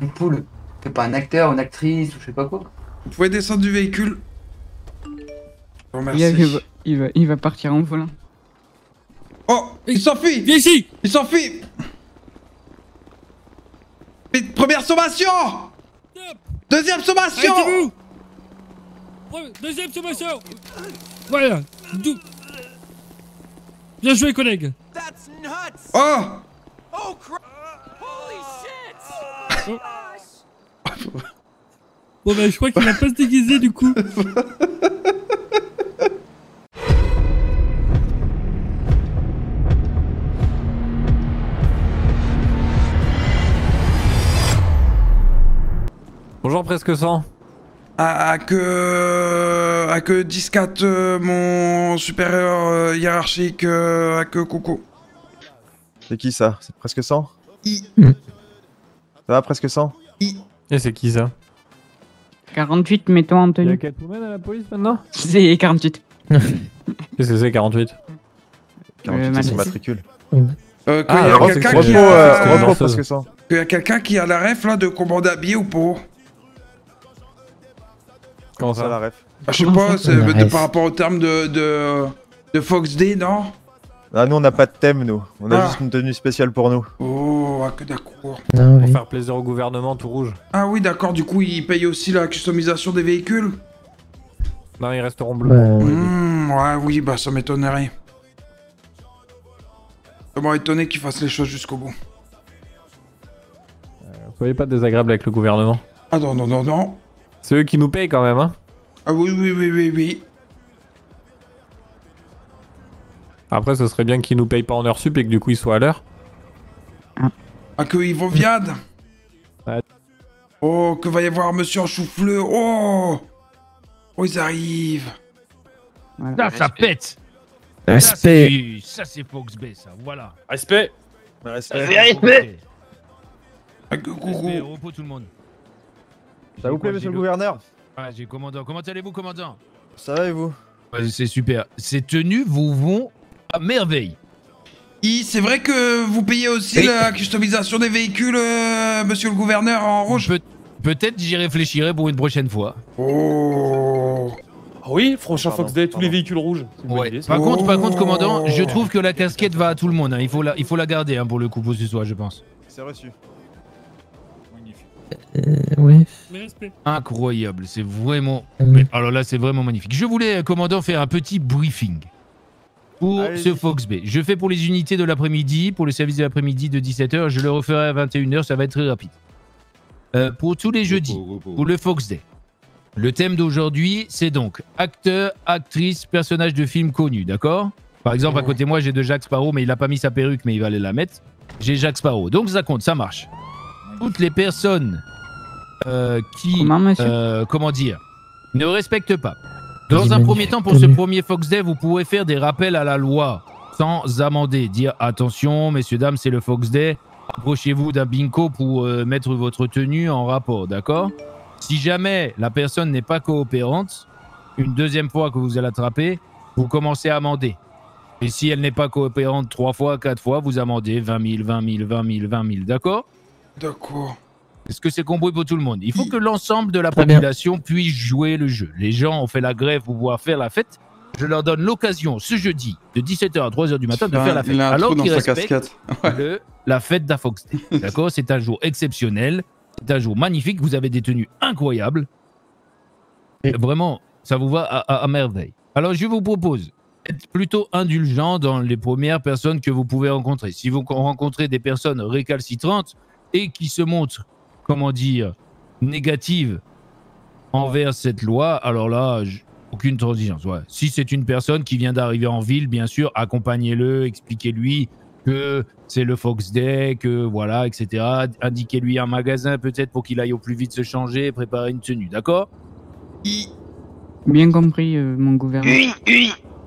Une poule. T'es pas un acteur, une actrice ou je sais pas quoi. Vous pouvez descendre du véhicule. Je vous Il remercie. il va partir en volant. Oh, il s'enfuit. Viens ici. Il s'enfuit. Première sommation. Deuxième sommation. Arrêtez-vous. Deuxième sommation. Voilà. Bien joué, collègue. Oh. Bon bah je crois qu'il va pas se déguiser du coup. Bonjour presque 100. À que 10-4, mon supérieur hiérarchique, à que coucou. C'est qui ça? C'est presque 100? I. Ça va, presque 100? Et c'est qui ça? 48, mettons en Il y a tenue. Catwoman à la police maintenant? C'est 48. Qu'est-ce que c'est 48? 48, c'est son matricule. Qu'il y a alors, quelqu'un c'est qui que- a... Repos, presque 100. qu'il y a quelqu'un qui a la ref là de commander habillé ou pas? Comment Ça, ça? la ref. Ah, je sais pas, c'est par rapport au terme de Fox Day, non? Ah, nous, on n'a pas de thème, nous. On a Ah. juste une tenue spéciale pour nous. Oh, ah, que d'accord. Pour faire plaisir au gouvernement tout rouge. Ah oui, d'accord, du coup, ils payent aussi la customisation des véhicules? Non, ils resteront bleus. Ouais, oui, bah ça m'étonnerait. Ça m'aurait étonné qu'ils fassent les choses jusqu'au bout. Soyez pas désagréable avec le gouvernement. Ah non, non, non, non. C'est eux qui nous payent quand même, hein. Ah oui, oui, oui, oui, oui. Après, ce serait bien qu'ils nous payent pas en heure sup et que du coup ils soient à l'heure. Ah, que ils vont viade. Ouais. Oh, que va y avoir monsieur en chou-fleur. Oh. Oh, ils arrivent. Voilà. Ça pète. Respect. Ça c'est Fox Bay ça, voilà. Respect. Respect. Ah, que coucou. Respect, repos tout le monde. Ça vous plaît, monsieur le gouverneur? Ah j'ai commandant. Comment allez-vous commandant? Ça va et vous? C'est super. Ces tenues vous vont à merveille. C'est vrai que vous payez aussi la customisation des véhicules, monsieur le gouverneur, en rouge? Peut-être j'y réfléchirai pour une prochaine fois. Oh. Ah oui, prochain Pardon, Fox Day, tous pardon. les véhicules rouges. C'est une bonne Ouais. idée, ça. Par contre, Oh. commandant, je trouve que la casquette va à tout le monde. Hein. Il faut la garder hein, pour le coup pour ce soir, je pense. C'est reçu. Oui. Mais respect. Incroyable, c'est vraiment... Alors là, c'est vraiment magnifique. Je voulais, commandant, faire un petit briefing pour Allez-y. ce Fox Bay. Je fais pour les unités de l'après-midi, pour le service de l'après-midi de 17h. Je le referai à 21h, ça va être très rapide. Pour tous les jeudis, pour le Fox Day. Le thème d'aujourd'hui, c'est donc acteur, actrice, personnage de film connu, d'accord? Par exemple, à côté de moi, j'ai de Jack Sparrow, mais il a pas mis sa perruque, mais il va aller la mettre. J'ai Jack Sparrow, donc ça compte, ça marche. Toutes les personnes qui, Comment, monsieur? comment dire, ne respectent pas. Dans un premier temps, pour ce premier Fox Day, vous pouvez faire des rappels à la loi sans amender. Dire attention, messieurs, dames, c'est le Fox Day. Approchez-vous d'un bingo pour mettre votre tenue en rapport, d'accord? Si jamais la personne n'est pas coopérante, une deuxième fois que vous allez l'attraper, vous commencez à amender. Et si elle n'est pas coopérante 3 fois, 4 fois, vous amendez 20 000, 20 000, 20 000, 20 000, d'accord? D'accord. Est-ce que c'est compris pour tout le monde? Il faut que l'ensemble de la Très bien. population puisse jouer le jeu. Les gens ont fait la grève pour pouvoir faire la fête. Je leur donne l'occasion ce jeudi de 17h à 3h du matin de faire la fête. Il a un Alors trou dans qu'ils sa respectent casquette. la fête d'Afox Day. D'accord? C'est un jour exceptionnel. C'est un jour magnifique. Vous avez des tenues incroyables. Vraiment, ça vous va à merveille. Alors, je vous propose d'être plutôt indulgent dans les premières personnes que vous pouvez rencontrer. Si vous rencontrez des personnes récalcitrantes et qui se montrent, comment dire, négatives envers cette loi, alors là, aucune transigence. Ouais. Si c'est une personne qui vient d'arriver en ville, bien sûr, accompagnez-le, expliquez-lui que c'est le Fox Day, que voilà, etc. Indiquez-lui un magasin peut-être pour qu'il aille au plus vite se changer et préparer une tenue, d'accord? Bien compris, mon gouverneur.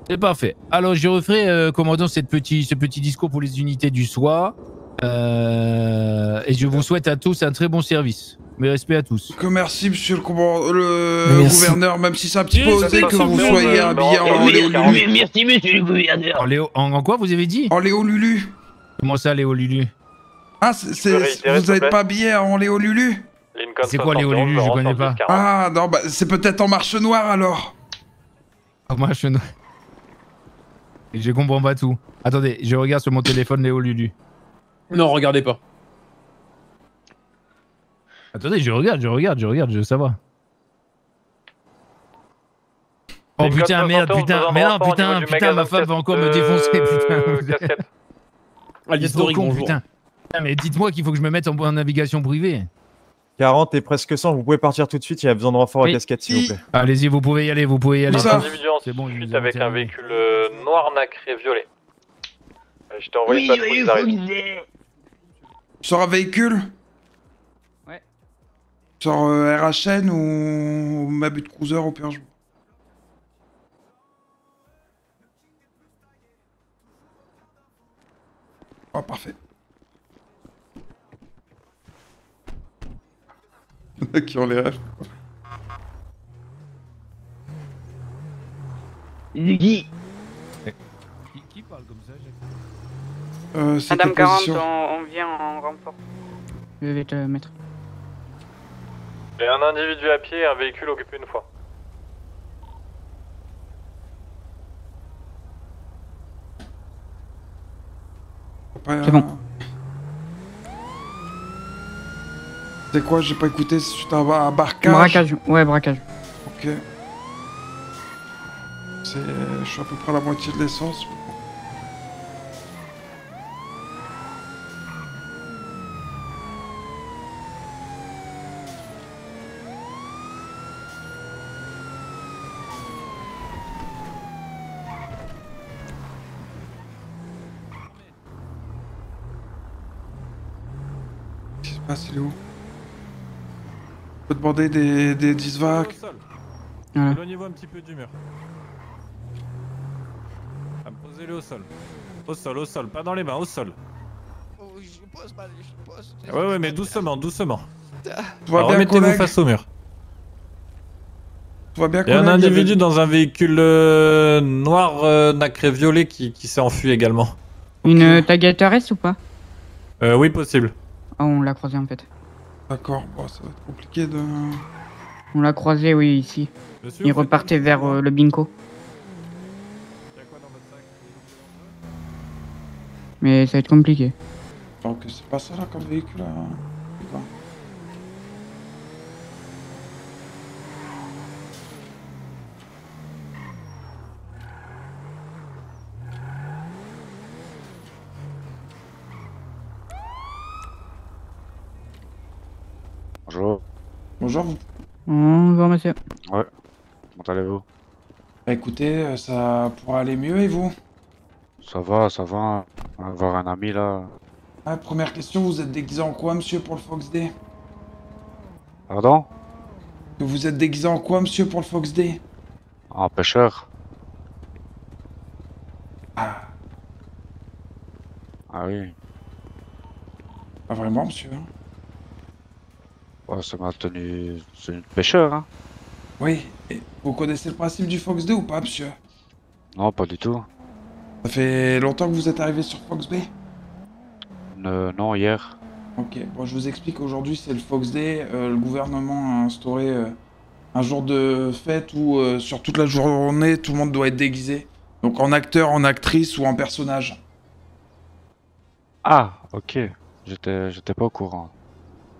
C'est parfait. Alors, je referai, commandant, ce petit discours pour les unités du soir. Et je vous souhaite à tous un très bon service. Mes respects à tous. Que merci, monsieur Merci. gouverneur, même si c'est un petit peu Oui, osé c'est que ça, vous ça, soyez ça, habillé en Léo Lulu. Merci, monsieur le gouverneur. En quoi vous avez dit? En Léo Lulu. Comment ça, Léo Lulu? Ah, réitérer, vous s'il te n'êtes plaît pas habillé en Léo Lulu? Lincoln C'est quoi, Léo 71, Lulu? Je Laurent connais pas. 70, 40. Ah, non, bah, c'est peut-être en marche noire alors. Ah, moi, je comprends pas tout. Attendez, je regarde sur mon téléphone Léo Lulu. Non, regardez pas. Attendez, je regarde, je veux savoir. Oh Lincoln putain, merde, 71, putain, dans un mais non, renfort au putain, niveau du putain, ma magasin femme va encore me défoncer, putain. casquette. Ah, Il est trop l'historique, con, bonjour. putain. Putain, mais dites-moi qu'il faut que je me mette en navigation privée. 40 et presque 100, vous pouvez partir tout de suite, il y a besoin de renfort à Oui. casquette s'il vous plaît. Allez-y, vous pouvez y aller, vous pouvez y aller. Où ça Individu en C'est bon, ils fuite nous ont avec un terminé. véhicule noir nacré violet. Je t'ai envoyé une patrouille, ils arrivent. Sur un véhicule? Ouais. Sur RHN ou Mabut Cruiser au pire jour? Oh, parfait. Qui ont les rêves. Qui parle comme ça, Jacques? Madame 40, on vient en renfort. Je vais te mettre. Et un individu à pied et un véhicule occupé une fois. C'est bon. C'est quoi? J'ai pas écouté. C'est un barquage. Braquage, ouais, braquage. Ok. Je suis à peu près à la moitié de l'essence. Qu'est-ce qui se passe? Il est où? Je peux demander des disvacs. Voilà. Éloignez-vous un petit peu du mur. Ah, posez-le au sol. Au sol, pas dans les mains, au sol. Ouais, mais doucement. Tout va Alors, bien, remettez-vous collègue? face au mur. Tout va bien, Il y a un collègue? individu dans un véhicule noir nacré violet qui s'est enfui également. Une taguette RS ou pas? Oui, possible. Ah, on l'a croisé en fait. D'accord, bon, ça va être compliqué de... On l'a croisé, oui, ici. Monsieur, Il vous faites repartait quoi, vers le bingo. Il y a quoi dans votre sac? Mais ça va être compliqué. Donc c'est pas ça là comme véhicule là. Putain. Bonjour, Bonjour. Bonjour monsieur. comment allez-vous? Bah écoutez, ça pourra aller mieux et vous? Ça va, on va voir un ami là. Ah, première question, vous êtes déguisé en quoi monsieur pour le Fox Day? Pardon? Vous êtes déguisé en quoi monsieur pour le Fox Day? En pêcheur? Ah, Ah oui, pas vraiment monsieur. Hein. ouais, c'est ma tenue de pêcheur, hein? Oui, et vous connaissez le principe du Fox Day ou pas monsieur? Non, pas du tout. Ça fait longtemps que vous êtes arrivé sur Fox Bay? Non, hier. Ok, bon je vous explique, aujourd'hui c'est le Fox Day, le gouvernement a instauré un jour de fête où sur toute la journée tout le monde doit être déguisé. Donc en acteur, en actrice ou en personnage. Ah, ok, j'étais pas au courant.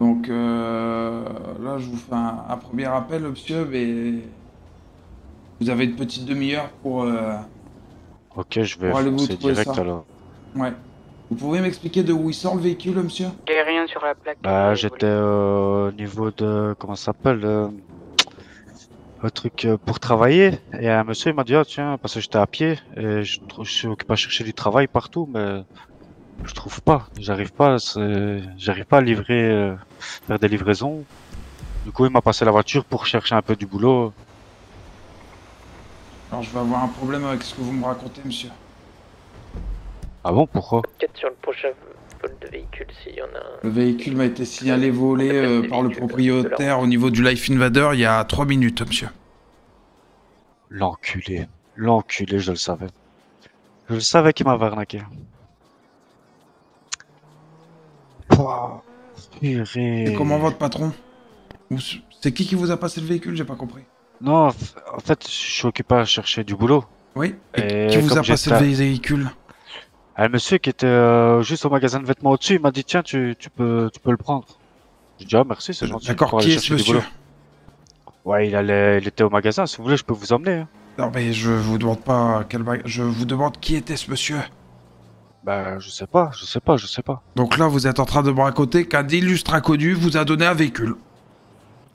Donc là je vous fais un premier appel monsieur, mais vous avez une petite demi-heure pour... Ok, je vais Pour aller vous foncer trouver direct ça. alors. Ouais. Vous pouvez m'expliquer de où il sort le véhicule monsieur? Il n'y a rien sur la plaque. Bah, j'étais au niveau de... Comment ça s'appelle? Le truc pour travailler. Et un monsieur il m'a dit, ah tiens, parce que j'étais à pied et je suis occupé à chercher du travail partout, mais je trouve pas. J'arrive pas à livrer, faire des livraisons. Du coup, il m'a passé la voiture pour chercher un peu du boulot. Alors je vais avoir un problème avec ce que vous me racontez monsieur. Ah bon, pourquoi? Peut-être sur le prochain vol de véhicule s'il y en a un. Le véhicule m'a été signalé volé par le propriétaire au niveau du Life Invader il y a 3 minutes, monsieur. L'enculé. L'enculé, je le savais. Je le savais qu'il m'avait arnaqué. Pouah, purée. Et comment votre patron? C'est qui vous a passé le véhicule? J'ai pas compris. Non, en fait, je suis occupé à chercher du boulot. Oui. Et Qui vous comme a passé le véhicule? Un monsieur qui était juste au magasin de vêtements au-dessus, il m'a dit tiens, tu peux le prendre. J'ai dit ah merci, c'est gentil. D'accord, pour qui aller est ce chercher du monsieur? boulot. Ouais, il était au magasin. Si vous voulez, je peux vous emmener. Hein. Non mais je vous demande pas je vous demande qui était ce monsieur. Bah je sais pas. Donc là vous êtes en train de me raconter qu'un illustre inconnu vous a donné un véhicule.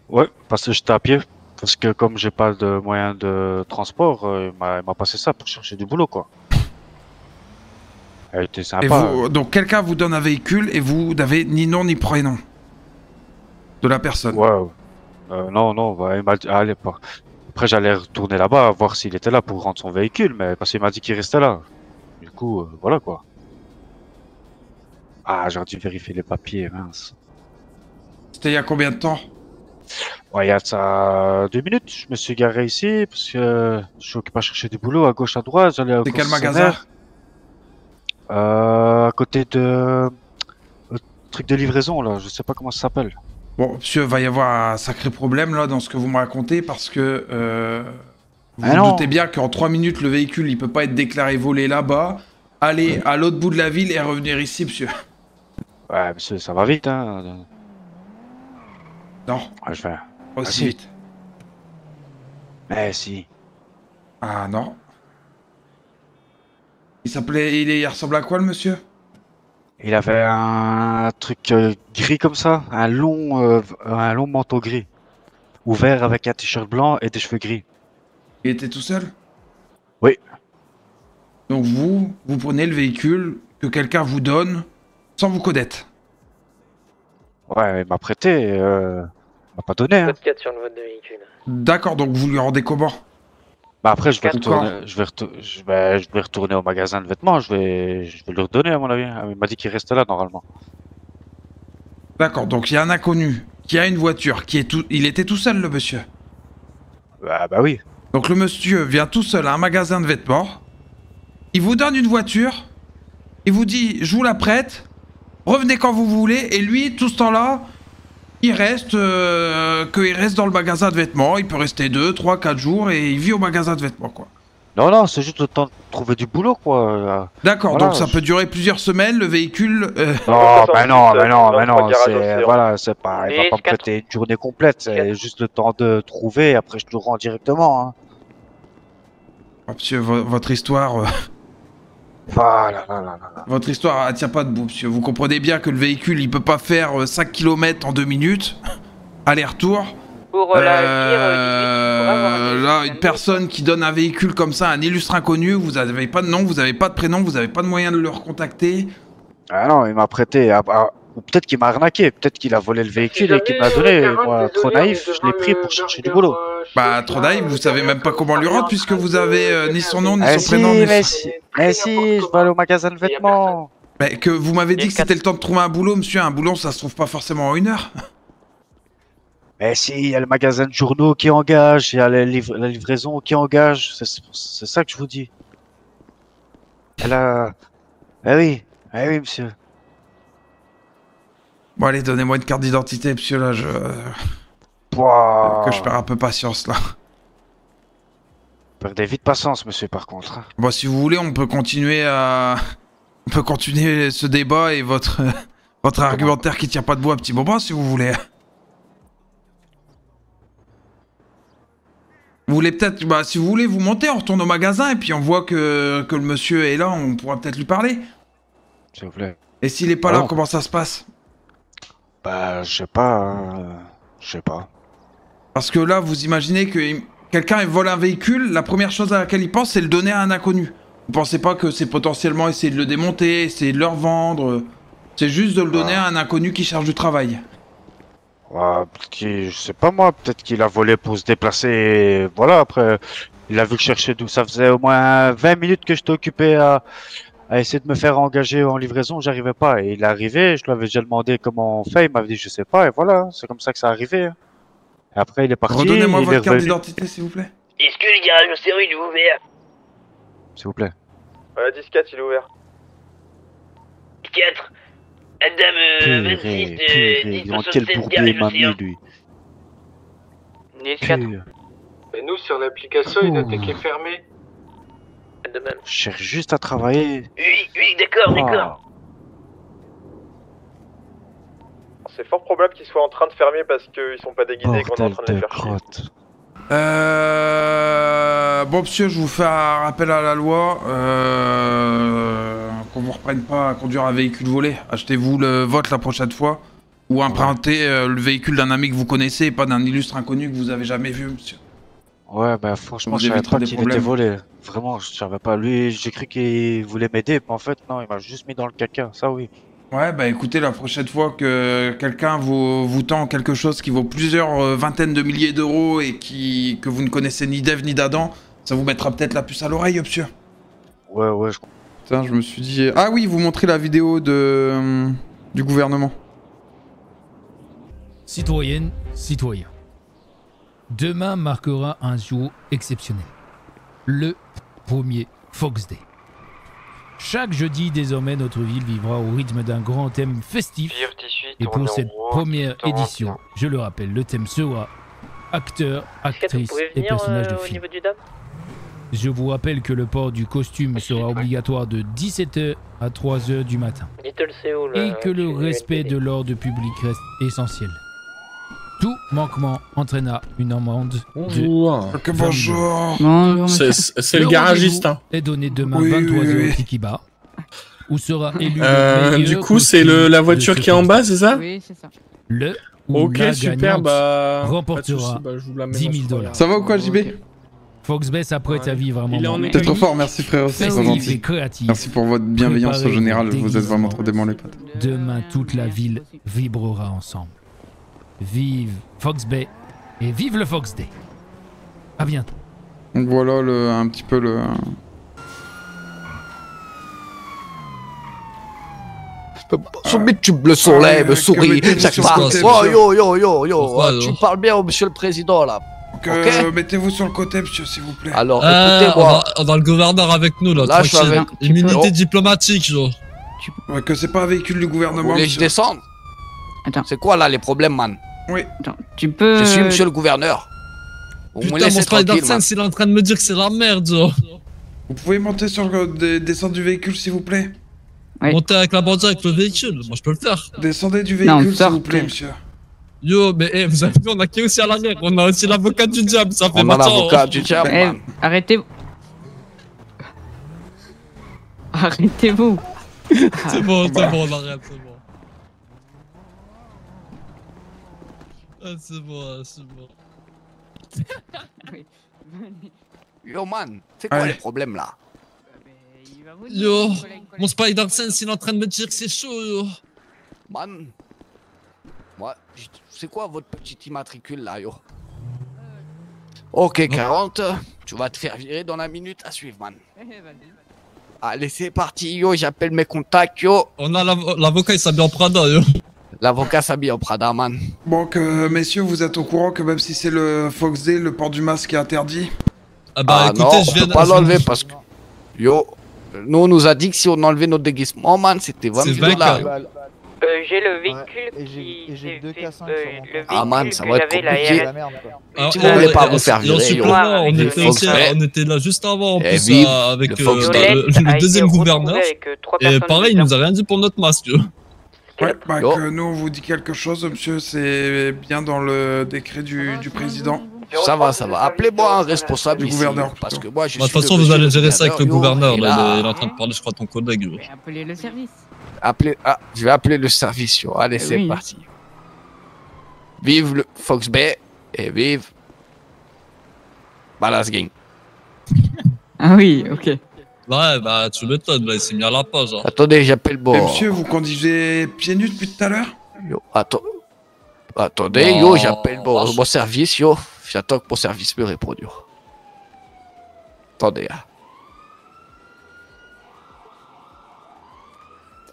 Ouais, parce que j'étais à pied. Parce que comme j'ai pas de moyen de transport, il m'a passé ça pour chercher du boulot quoi. Elle était sympa. Et vous, donc quelqu'un vous donne un véhicule et vous n'avez ni nom ni prénom de la personne. Ouais. Non, bah, il m'a dit allez pas. Après j'allais retourner là-bas voir s'il était là pour rendre son véhicule, mais parce qu'il m'a dit qu'il restait là. Du coup, voilà quoi. Ah, j'aurais dû vérifier les papiers, mince. C'était il y a combien de temps? Ouais, il y a de ça 2 minutes. Je me suis garé ici parce que je suis occupé à chercher du boulot à gauche, à droite. J'allais au C'est quel magasin? À côté de le truc de livraison là, je sais pas comment ça s'appelle. Bon, monsieur, va y avoir un sacré problème là dans ce que vous me racontez parce que vous vous doutez bien qu'en 3 minutes le véhicule il peut pas être déclaré volé là-bas, aller à l'autre bout de la ville et revenir ici, monsieur. Ouais, monsieur, ça va vite hein. Non. Ouais, je vais. Aussi vite. Mais si. Ah non. Il ressemble à quoi le monsieur? Il avait un truc gris comme ça, un long manteau gris, ouvert avec un t-shirt blanc et des cheveux gris. Il était tout seul? Oui. Donc vous prenez le véhicule que quelqu'un vous donne sans vous connaître? Ouais, il m'a prêté, il m'a pas donné. Hein. Code 4 sur le vote de véhicule. D'accord, donc vous lui rendez comment? Bah après je vais Quatre retourner au magasin de vêtements, je vais lui redonner à mon avis. Il m'a dit qu'il restait là normalement. D'accord, donc il y a un inconnu qui a une voiture, il était tout seul le monsieur? Bah oui. Donc le monsieur vient tout seul à un magasin de vêtements, il vous donne une voiture, il vous dit je vous la prête, revenez quand vous voulez, et lui tout ce temps-là, il reste dans le magasin de vêtements, il peut rester 2, 3, 4 jours et il vit au magasin de vêtements quoi. Non, c'est juste le temps de trouver du boulot quoi. D'accord, voilà, donc ça peut durer plusieurs semaines, le véhicule... Non, c'est pas... Il va pas me prêter une journée complète, c'est juste le temps de trouver, et après je le rends directement. Hein. Oh, monsieur, votre histoire... Votre histoire, elle tient pas debout, monsieur. Vous comprenez bien que le véhicule, il peut pas faire 5 km en 2 minutes, aller-retour. Pour là, une personne qui donne un véhicule comme ça, un illustre inconnu, vous avez pas de nom, vous avez pas de prénom, vous avez pas de moyen de le recontacter. Ah non, il m'a prêté. Ou peut-être qu'il m'a arnaqué, peut-être qu'il a volé le véhicule et qu'il m'a donné. Moi, trop naïf, je l'ai pris pour chercher du boulot. Bah, trop naïf, vous savez même pas comment lui rendre puisque vous avez ni son nom, ni son prénom. Mais si, je vais aller au magasin de vêtements. Mais que vous m'avez dit que c'était le temps de trouver un boulot, monsieur. Un boulot, ça se trouve pas forcément en 1 heure. Mais si, il y a le magasin de journaux qui engage, il y a la livraison qui engage. C'est ça que je vous dis. Elle a... Eh oui, monsieur. Bon, allez, donnez-moi une carte d'identité, monsieur, là, Wow. Que je perds un peu patience, là. Perdez vite patience, monsieur, par contre. Bon, si vous voulez, on peut continuer ce débat et votre argumentaire qui tient pas debout un petit moment, si vous voulez. Vous voulez peut-être, bah, si vous voulez, vous montez, on retourne au magasin et puis on voit que le monsieur est là, on pourra peut-être lui parler. S'il vous plaît. Et s'il est pas là, comment ça se passe? Bah, je sais pas. Je sais pas. Parce que là, vous imaginez que quelqu'un vole un véhicule, la première chose à laquelle il pense, c'est le donner à un inconnu. Vous pensez pas que c'est potentiellement essayer de le démonter, essayer de le revendre? C'est juste de le donner à un inconnu qui cherche du travail. Je sais pas moi, peut-être qu'il a volé pour se déplacer, et voilà, après, il a vu que je cherchais d'où. Ça faisait au moins 20 minutes que j'étais occupé à essayer de me faire engager en livraison, j'arrivais pas. Et il est arrivé, je lui avais déjà demandé comment on fait, il m'avait dit je sais pas, et voilà, c'est comme ça que ça arrivé. Et après, il est parti. Redonnez-moi votre carte d'identité, s'il vous plaît. Est-ce que le garage au stéroïde est ouvert? S'il vous plaît. 10-4, il est ouvert. 4. Dame, 26 Purée, 10 dans quel 76 bourbier gare il m'a mis, l'océan. lui. 10-4. Purée. Mais nous, sur l'application, il notait qu'il est fermé. De même. Je cherche juste à travailler. Oui, d'accord, d'accord. C'est fort probable qu'ils soient en train de fermer parce qu'ils sont pas déguisés et qu'on est en Bordel train de les de faire chier. crotte. Bon, monsieur, je vous fais un rappel à la loi. Qu'on vous reprenne pas à conduire un véhicule volé. Achetez-vous le vôtre la prochaine fois. Ou empruntez le véhicule d'un ami que vous connaissez et pas d'un illustre inconnu que vous avez jamais vu, monsieur. Ouais, bah franchement, Vous je savais éviterez pas des qu'il était problèmes. volé. Vraiment, je savais pas. Lui, j'ai cru qu'il voulait m'aider, mais en fait, non, il m'a juste mis dans le caca, ça oui. Ouais, bah écoutez, la prochaine fois que quelqu'un vous tend quelque chose qui vaut plusieurs vingtaines de milliers d'euros et que vous ne connaissez ni d'Ève ni d'Adam, ça vous mettra peut-être la puce à l'oreille, monsieur. Ouais, je comprends. Putain, je me suis dit... Ah oui, vous montrez la vidéo du gouvernement. Citoyennes, citoyens. Demain marquera un jour exceptionnel. Le 1er Fox Day. Chaque jeudi, désormais, notre ville vivra au rythme d'un grand thème festif. Et pour cette première édition, je le rappelle, le thème sera acteurs, actrices et personnages de film. Je vous rappelle que le port du costume sera obligatoire de 17h à 3h du matin. Et que le respect de l'ordre public reste essentiel. Tout manquement entraîna une amende Bonjour. Ok, bonjour. C'est le garagiste. Hein. Est donné demain 23h au Tiki Bar, où sera élu du coup, c'est la voiture qui est en bas, c'est ça? Oui, c'est ça. Le ou Ok, la super, gagnante bah... remportera pas de soucis, je vous la mets 10 dans 000 ce dollars. Ça va ou quoi, JB? Fox Bay s'apprête à vivre un Il est en moment T'es trop fort, merci frérot, c'est trop festif et gentil. créatif. Merci pour votre bienveillance au Préparez général, vos vous êtes vraiment déguisements. trop démons les potes. Demain, toute la ville vibrera ensemble. Vive Fox Bay et vive le Fox Day. À bientôt. Donc voilà un petit peu le... Le soleil me sourit mettez-vous chaque sur le fois. côté, Oh monsieur. yo, Pourquoi, tu alors parles bien au monsieur le président là. Ok. Mettez-vous sur le côté, monsieur, s'il vous plaît. Alors on écoutez-moi. a le gouverneur avec nous, là, Là, je suis tranquille. avec- Immunité Oh. diplomatique, genre. Ouais, que c'est pas un véhicule du Vous gouvernement, voulez que je monsieur. descende? Attends. C'est quoi là les problèmes, man? Oui. Attends, tu peux... Je suis monsieur le gouverneur. Vous me Putain, laissez mon Spider tranquille, man. Sense, il est en train de me dire que c'est la merde, genre. Vous pouvez monter sur descendre du véhicule, s'il vous plaît. Oui. Monter avec la bandit avec le véhicule, moi je peux le faire. Descendez du Non, véhicule, s'il sortez. vous plaît, monsieur. Yo, mais vous avez vu, on a qui aussi à l'arrière? On a aussi l'avocat du diable, ça fait On a longtemps. l'avocat du diable, Eh, man. arrêtez-vous. Arrêtez-vous. C'est bon, on arrête, c'est bon. Ah, c'est bon. Yo, man, c'est quoi Ouais. les problèmes là? Yo, mon Spider Sense, il est en train de me dire que c'est chaud, yo. Man. Moi, c'est quoi votre petite immatricule là, yo? Ok, 40. Tu vas te faire virer dans la minute à suivre, man. Allez, c'est parti, yo. J'appelle mes contacts, yo. On a l'avocat, il s'habille en Prada, yo. L'avocat s'habille en Prada, man. Bon, messieurs, vous êtes au courant que même si c'est le Fox Day, le port du masque est interdit. Ah bah Ah écoutez, non, je on viens peut pas l'enlever parce que... Yo, nous on nous a dit que si on enlevait notre déguisement, man, c'était 20 C'est 000 dollars. J'ai le véhicule j'ai deux K5 sur mon Ah, man, ça va être compliqué. la merde, quoi. Ah, Si vous voulez pas vous faire et en virer, supplément, yo. on était là juste avant, en Eh, plus, vive avec le Fox Day. le deuxième gouverneur. Et pareil, il nous a rien dit pour notre masque, yo. Ouais, bah Yo. que nous on vous dit quelque chose, monsieur, c'est bien dans le décret du président. Ça va. Appelez-moi un responsable Du ici, gouverneur, parce plutôt. que moi je Bah, de suis toute façon, le vous monsieur allez le gérer ça avec le gouverneur, yo, là, et là, il est en train de parler, je crois, à ton collègue, yo. Appelez le service. je vais appeler le service, yo. Allez, c'est Oui. parti. Vive le Fox Bay et vive Ballas Gang. Ah oui, ok. Ouais, bah, tu m'étonnes, là, il s'est mis à la page, hein. Attendez, j'appelle Et bon. monsieur, vous conduisez pieds nus depuis tout à l'heure? Yo, attendez, yo, j'appelle mon service, yo. J'attends que mon service me réponde, yo. Attendez, hein.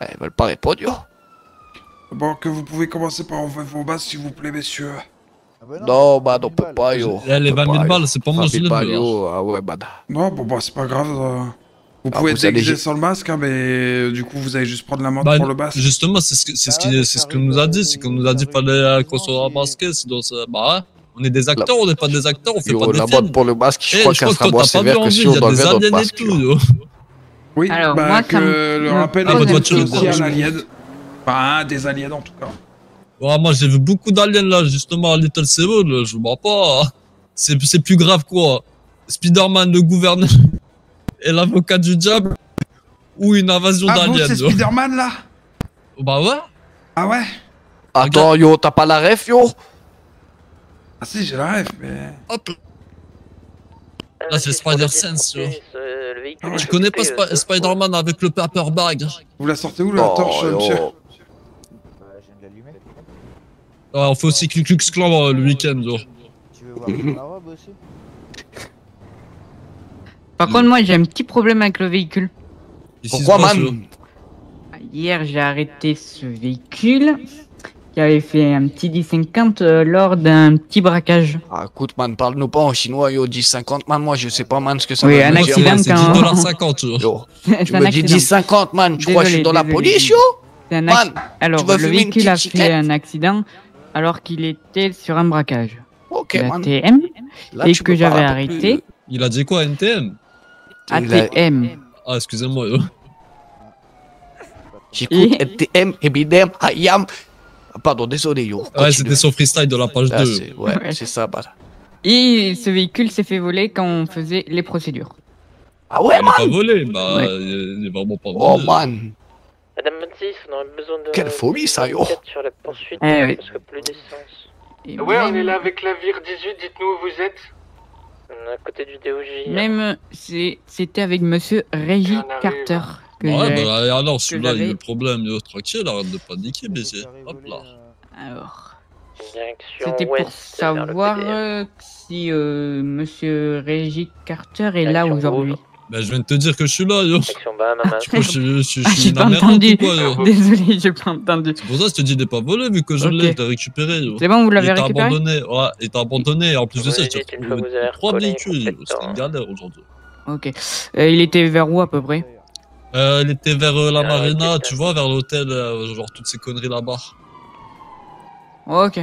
Ils veulent pas répondre, yo. Bon, que vous pouvez commencer par enlever vos bases, s'il vous plaît, messieurs. Non, bah, on peut pas, yo. Eh, les On peut 20 000 pas, balles, yo. c'est pas moi, 20 je 000 l'ai balles, vu, yo. Ah ouais, bah. Non, bon, bah, c'est pas grave. Vous Ah, pouvez vous être déguisé allez- sans le masque, hein, mais du coup, vous allez juste prendre l'amende Bah, pour le masque. justement, c'est ce qu'on nous a dit, c'est qu'on nous a dit qu'il fallait qu'on soit masqué, sinon bah, on est des acteurs, on n'est pas des acteurs, on fait pas des la films. mode pour le masque, je Eh, crois qu'elle sera que moins t'as pas vu sévère en que ville, si il on y a enlevait des notre aliens et masque. tout, yo. Oui, Alors, bah, moi, que ça le me rappel Ah, votre est voiture est aussi un dangereuse. alien. Enfin, un des aliens en tout cas. Ouais, moi j'ai vu beaucoup d'aliens là, justement à Little Seoul, je vous mens pas. C'est plus grave quoi. Spider-Man, le gouverneur et l'avocat du diable ou une invasion Ah, vous, d'aliens. c'est yo. Spider-Man là? Bah ouais. Ah ouais? Attends, yo, t'as pas la ref, yo? Ah si, j'ai la ref, mais... Hop. Là c'est Spider-Sense. yo. Ah ouais. Tu connais pas Spider-Man avec le paper bag? Vous la sortez où la torche, yo. monsieur? Ouais, on fait aussi Ku Klux Klan le week-end. yo. Tu veux voir la robe aussi? Par contre, moi, j'ai un petit problème avec le véhicule. Pourquoi, man? Hier, j'ai arrêté ce véhicule qui avait fait un petit 10-50 lors d'un petit braquage. Ah, écoute, man, parle-nous pas en chinois, yo, 10-50, man, moi, je sais pas, man, ce que ça Oui, veut un dire, accident man. C'est quand- 10,50 $. Yo, C'est tu un me dis accident. 10-50, man, tu crois que je suis dans la Désolé, police, désolé. yo? C'est un Man, Alors, tu vas le fumer une véhicule a petite fait cigarette? un accident alors qu'il était sur un braquage. Ok, La man. TM Là, et tu que me parles j'avais un peu plus. arrêté. Il a dit quoi, NTM? ATM. Ah, excusez-moi. yo. J'écoute NTM, Eminem, Hayam. Pardon, désolé, yo. Ouais, Continue. c'était son freestyle de la page Là, 2. c'est- Ouais, c'est ça, man. Et ce véhicule s'est fait voler quand on faisait les procédures. Ah ouais, Il est pas man? volé, bah, Ouais. il est vraiment pas volé. Oh, man. Madame Matis, on aurait besoin de... Quelle folie, ça, yo. Sur la poursuite, Eh oui. parce que plus d'essence. Et Ouais, on même- est là avec la VIR 18, dites-nous où vous êtes. On est à côté du DOJ. Même c'était avec monsieur Reggie On arrive. Carter. Que Ouais, j'ai- bah alors celui-là, il y a j'avais- le problème, yo, tranquille, arrête de paniquer, baiser. Hop là. Alors, Direction c'était pour ouest, vers le savoir PDM. si monsieur Reggie Carter est là Direction aujourd'hui. Rouge. Bah, je viens de te dire que je suis là, yo. Direction Bahamas. Tu crois que je suis Ah, j'ai une pas amérante entendu. ou quoi, yo? Désolé, j'ai pas entendu. C'est pour ça que je te dis, il est pas volé, vu que je Ok. l'ai, je l'ai récupéré, yo. C'est bon, vous l'avez Il t'a récupéré? abandonné, ouais, il t'a abandonné, et en plus de Vous ça, me je t'ai dites une fois que vous avez retrouvé 3 recollé véhicules, yo. complètement. C'était une galère aujourd'hui. Ok. Il était vers où à peu près? Il était vers la Ah, marina, ok. tu vois, vers l'hôtel, genre toutes ces conneries là-bas. Ok.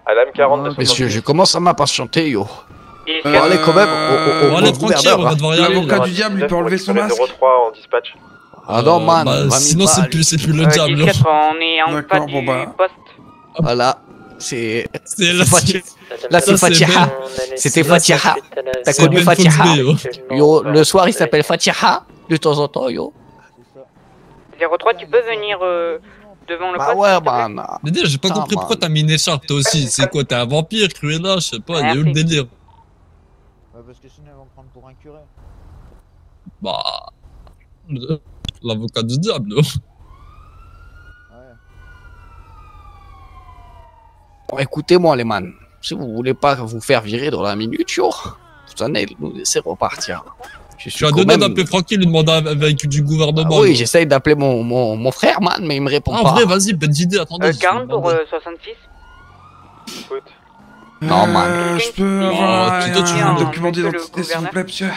Adam 42. Ok. Messieurs, je commence à m'impatienter, yo. Il Bon, allez, quand même, Bon, allez, au tranquille, gouverneur, on va hein. devoir y aller. L'avocat là. du diable, il peut enlever son masque? 03 en dispatch. Ah non, man, Bah, 20 000 sinon, balles. c'est plus le diable, yo. 17, on est en D'accord, bas bon, du bah. poste. Voilà, c'est... C'est là, Fatiha. c'est- Là, c'est Ça, c'est Fatiha. Ben. C'était Là, c'est- Fatiha. T'as c'est connu Ben Fatiha? Foxby, yo. Yo, le soir, il s'appelle Fatiha, de temps en temps, yo. 03, tu peux venir devant le Bah poste? ouais, s'il te plaît man. Mais déjà, j'ai pas Ah, compris man. pourquoi t'as mis une écharpe, toi aussi. C'est quoi, t'es un vampire, Cruella? Je sais pas, il y a eu le délire. Ouais, parce que sinon ils vont me prendre pour un curé. Bah. L'avocat du diable, yo. Ouais. Bon, écoutez-moi, les man. Si vous voulez pas vous faire virer dans la minute, yo, vous allez nous laisser repartir. Je suis Tu as quand donné même... d'appeler Francky, lui demander un véhicule du gouvernement. Ah oui, yo. j'essaye d'appeler mon frère, man, mais il me répond Ah, en pas. vrai, vas-y, bonne idée, attendez. je vais 40 pour demander. 66. Non, man. Je peux Oh, avoir Tito, tu un veux- document Monsieur le d'identité, s'il vous gouverneur. plaît, monsieur?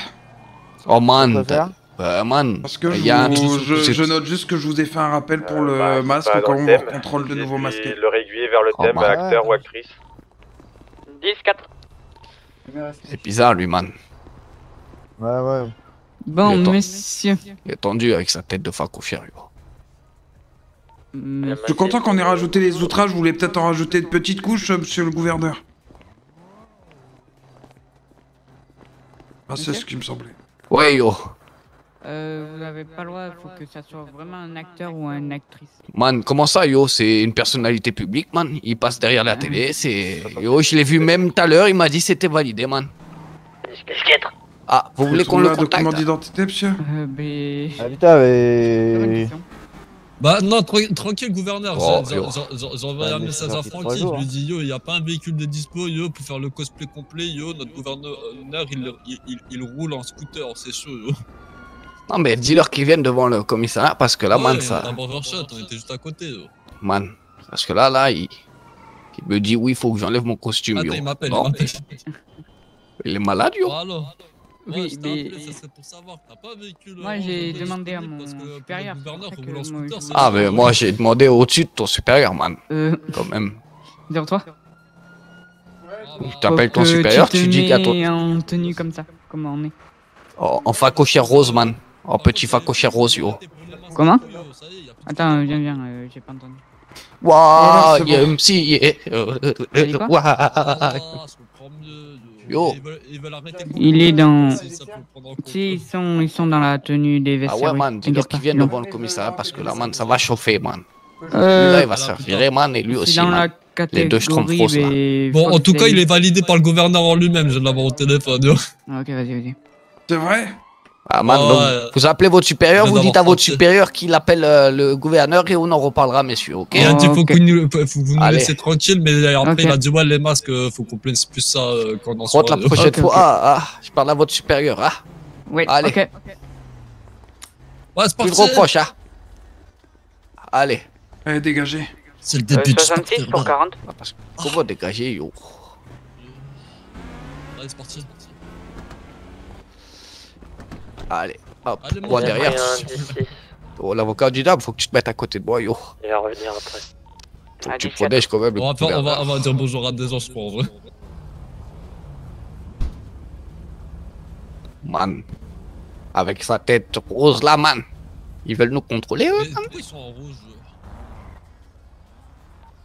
Oh, man. Quoi faire Man. Parce que il y a un... je note juste que je vous ai fait un rappel pour le masque au cas où on contrôle de nouveau masqué. Le régulier vers le Oh, thème, bah. acteur ou actrice. 10-4. C'est bizarre, lui, man. Ouais, ouais. Bon, Il est temps. monsieur. Il est tendu avec sa tête de Fakofir, yo. Je suis content qu'on ait rajouté les outrages, vous voulez peut-être en rajouter de petites couches, monsieur le gouverneur? Ah, c'est ce qui me semblait. Ouais, yo. Vous n'avez pas le droit, il faut que ça soit vraiment un acteur ou une actrice. Man, comment ça, yo? C'est une personnalité publique, man. Il passe derrière la télé, c'est... Yo, je l'ai vu même tout à l'heure, il m'a dit c'était validé, man. Ah, vous voulez qu'on le un document contacte? d'identité, monsieur? Ben... Ah putain, mais... Bah non, tranquille gouverneur, Oh, j'envoie Ouais, un mais message ça à fait Francky, 3 jours, je lui hein. dis yo, y a pas un véhicule de dispo, yo, pour faire le cosplay complet, yo, notre gouverneur, il roule en scooter, c'est chaud, yo. Non, mais dis-leur qu'ils viennent devant le commissariat, parce que là, Ouais, man, on ça... a Bordershot, on était juste à côté, yo. Man, parce que là, il me dit, oui, il faut que j'enlève mon costume, Attends, yo. il m'appelle, Bon, il est malade, yo. Alors, Oui, je t'ai appelé, mais- ça serait pour savoir. T'as pas un véhicule. Moi, orange j'ai de demandé à disponible mon parce que pour supérieur. le gouverneur, C'est faut pour rouler en ça que scooter. moi, c'est Ah, ça. mais moi j'ai demandé au-dessus de ton supérieur, man. Quand même. 03. Tu t'appelles ton supérieur, tu dis qu'à ton. En tenue comme ça, comment on est. En facochère rose, man. En petit facochère rose, yo. Comment? Attends, viens, j'ai pas entendu. Waouh, Et alors, c'est bon. MC, yeah. T'as dit quoi? Waouh. Yo. Il est dans. Si, ils sont dans la tenue des Ah vestiaires. ouais, man, oui. dis-leur T'inquiète qu'ils pas, viennent ils l'ont. devant le commissariat parce que là, man, ça va chauffer, man. Lui, Euh, là, il va se faire virer, man, et lui c'est aussi, dans la man. Les deux catégorie, schtroumpfs là. mais- Bon, en tout cas, il est validé par le gouverneur en lui-même. Je viens de l'avoir au téléphone. yo. Ah, ok, vas-y. C'est vrai? Ah, man, Ouais, donc, ouais. vous appelez votre supérieur, Je vous viens dites à d'avoir votre senti. supérieur qu'il appelle le gouverneur et on en reparlera, messieurs, ok? Il a dit faut que vous nous Allez. laissez tranquille, mais après Ok. il a dit ouais les masques, faut qu'on plaise plus ça quand on en Contre la prochaine fois, je parle à votre supérieur, ah. Oui, Allez. ok. Ouais, c'est Plus de parti. reproches, hein. Allez. Allez, dégagez. C'est le début de 66 pour 40. Ah, parce que comment dégager, yo? Allez, c'est parti. Allez, hop, Allez, mon moi gars. derrière. Pris un 10-6. Oh, l'avocat du diable, faut que tu te mettes à côté de moi, yo. Il va revenir après. Faut que tu protèges quand même le On gouverneur. va dire bonjour à des gens, je crois, en vrai. Man. Avec sa tête rose là, man. Ils veulent nous contrôler, eux, man. Pourquoi ils sont en rouge?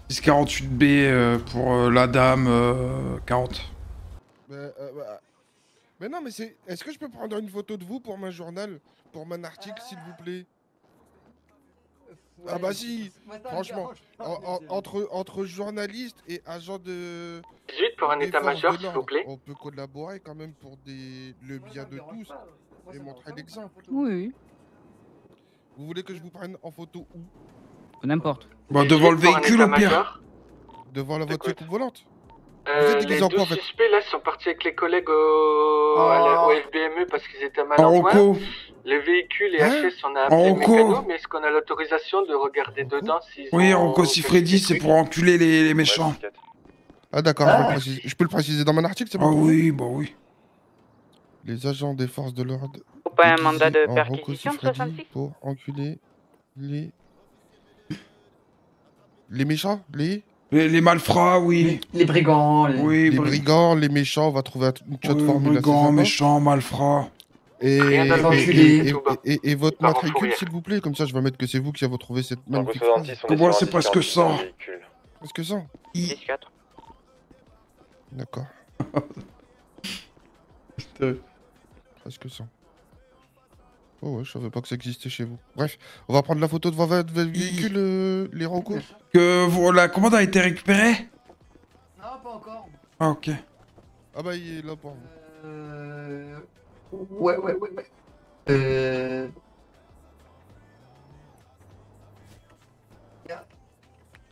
1048B pour la dame 40. Mais non, mais c'est. Est-ce que je peux prendre une photo de vous pour mon journal, pour mon article, s'il vous plaît? Ah bah si, franchement, entre journaliste et agent de... 18 pour un des état-major, forces de s'il vous l'ordre, plaît. on peut collaborer quand même pour le bien de tous et montrer l'exemple. Oui, Vous voulez que je vous prenne en photo où? n'importe. Bah, devant le véhicule, au pire. Devant la voiture volante? Vous Les êtes déguisé en deux quoi en fait? suspects là sont partis avec les collègues au FBME parce qu'ils étaient mal En en point. Rocco. Le véhicule et Hein? HS, on a En appelé Rocco. mécano, mais est-ce qu'on a l'autorisation de regarder dedans s'ils Oui, ont... Rocco Siffredi, c'est pour enculer les méchants. Ah d'accord, je peux le préciser dans mon article, c'est Ah bon? oui, bah oui. Les agents des forces de l'ordre. Faut pas un déguisés mandat de en perquisition, Rocco Siffredi 66? pour enculer les méchants, Les malfrats, oui. Les brigands. Oui, les brigands, les méchants, on va trouver une chaude formule. brigands, méchants, malfrats. Et, Rien à et, l'enculé. et votre part en matricule, fourrière. s'il vous plaît, comme ça je vais mettre que c'est vous qui avez trouvé cette magnifique Tango phrase. 66, on est Comment sur c'est un presque 10 ça? véhicule. Est-ce que ça? 10-4. D'accord. Presque ça. Oh ouais, je savais pas que ça existait chez vous. Bref, on va prendre la photo devant votre véhicule, les Rocco. Que la commande a été récupérée? Non, pas encore. Ah, ok. Ah bah il est là pour vous. Ouais.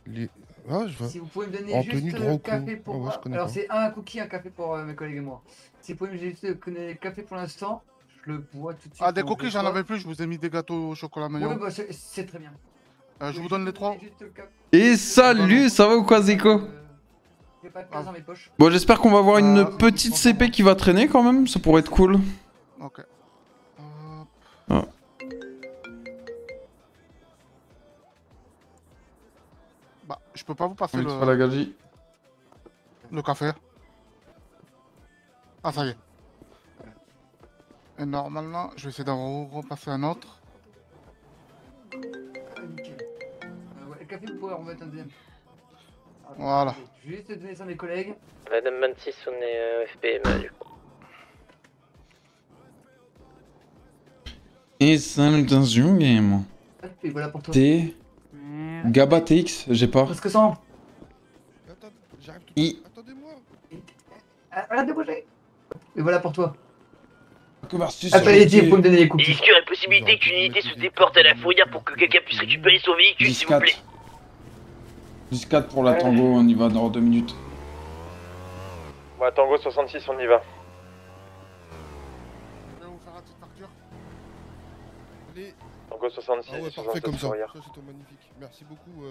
Les... Ah, je vois. Si vous pouvez me donner En juste tenue de le Rocco. café pour Ah ouais, moi. je connais Alors pas. c'est un cookie, un café pour mes collègues et moi. Si vous pouvez me juste donner le café pour l'instant, je le bois tout de suite. Ah, des donc cookies, je j'en bois. avais plus, je vous ai mis des gâteaux au chocolat mayo. Ouais, bah c'est très bien. Je vous donne les trois. Et salut, ça va ou quoi, Zico? J'ai pas de place dans mes poches. Bon, j'espère qu'on va avoir une petite CP qui va traîner quand même, ça pourrait être cool. Ok. Ah. Bah, je peux pas vous passer Oui, c'est pas la gagie. le café. Ah, ça y est. Et normalement, je vais essayer d'en repasser un autre. Nickel. Ouais, le café, vous pouvez en remettre un deuxième. Voilà. Je vais juste te donner ça à mes collègues. Madame 26, on est FPM du coup. Et salutations game. Et voilà pour toi. T. Gaba TX, j'ai pas. Parce que sans. I. Arrête de bouger. Et voilà pour toi. Que merci, Appelez les pour me donner les cookies. Est-ce qu'il y aurait possibilité qu'une unité se déporte à la fourrière pour que quelqu'un puisse récupérer son véhicule, s'il vous plaît? 10-4 pour la Tango, on y va dans 2 minutes. Ouais, Tango 66, on y va. Je vais vous faire la petite facture. Allez. Tango 66, Ah ouais, parfait 67 comme ça. fourrière. Ça c'était magnifique. Merci beaucoup.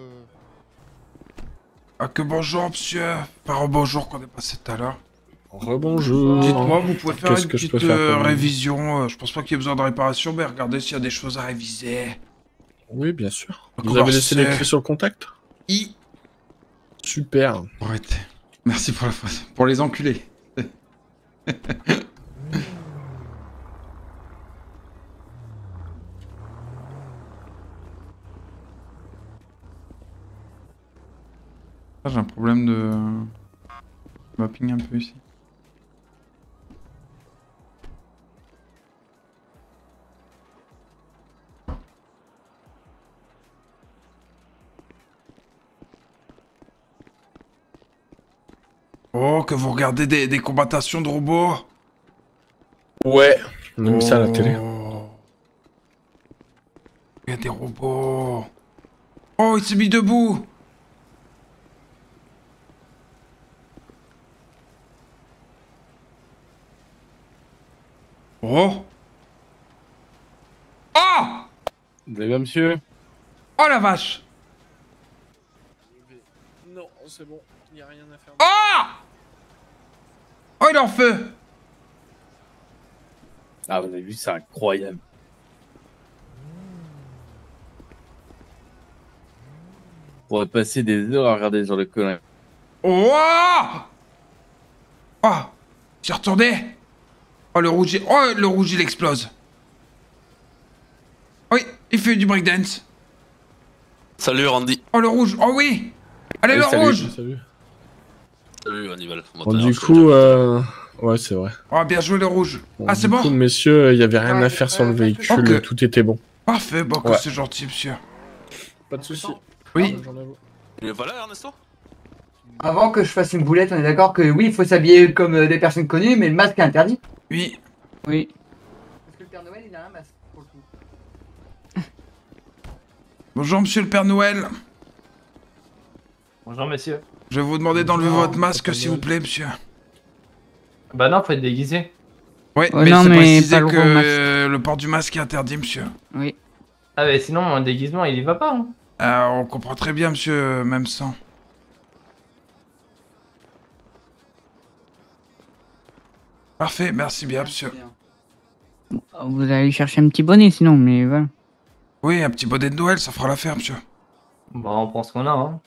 Ah que bonjour monsieur. Pas bonjour qu'on est passé tout à l'heure. Rebonjour. Dites-moi, vous pouvez faire Qu'est-ce une que je petite peux faire pour vous révision. Je pense pas qu'il y ait besoin de réparation, mais regardez s'il y a des choses à réviser. Oui, bien sûr. Donc, Vous on va avez laissé les refaire- clés sur le contact I. Super. Arrête. Merci pour la phrase. Pour les enculés. Ah, j'ai un problème de mapping un peu ici. Oh, que vous regardez des combatations de robots. Ouais, on a mis ça à la télé. Il y a des robots. Oh, il s'est mis debout. Oh. Oh. Vous allez bien, monsieur? Oh la vache. Non, c'est bon, il n'y a rien à faire. Oh. Oh, il est en feu. Ah, vous avez vu, c'est incroyable. On pourrait passer des heures à regarder sur le colin. Oh. Oh. J'ai retourné. Oh, le rouge, il explose. Oui, il fait du breakdance. Salut Randy. Oh, le rouge. Oh oui. Allez, le salut. rouge. Salut. Salut Hannibal. Bon, du coup, ouais, c'est vrai. Oh, bien joué, le rouge. Bon, ah, c'est du bon. coup, messieurs, il n'y avait rien à faire sur le véhicule, Ok. tout était bon. Parfait, bon, Ouais. c'est gentil, monsieur. Pas de soucis. Oui. Il est pas là, Ernesto? Avant que je fasse une boulette, on est d'accord que oui, il faut s'habiller comme des personnes connues, mais le masque est interdit. Oui. Oui. Parce que le Père Noël, il a un masque, pour le coup. Bonjour, monsieur le Père Noël. Bonjour, monsieur. Je vais vous demander d'enlever votre masque, s'il vous plaît, monsieur. Bah non, faut être déguisé. Ouais, Oh mais non, c'est mais précisé pas le que gros masque. le port du masque est interdit, monsieur. Oui. Ah bah sinon, mon déguisement, il y va pas. Hein. On comprend très bien, monsieur, même sans. Parfait, merci bien, monsieur. Vous allez chercher un petit bonnet sinon, mais voilà. Oui, un petit bonnet de Noël, ça fera l'affaire, monsieur. Bah on prend ce qu'on a. Hein.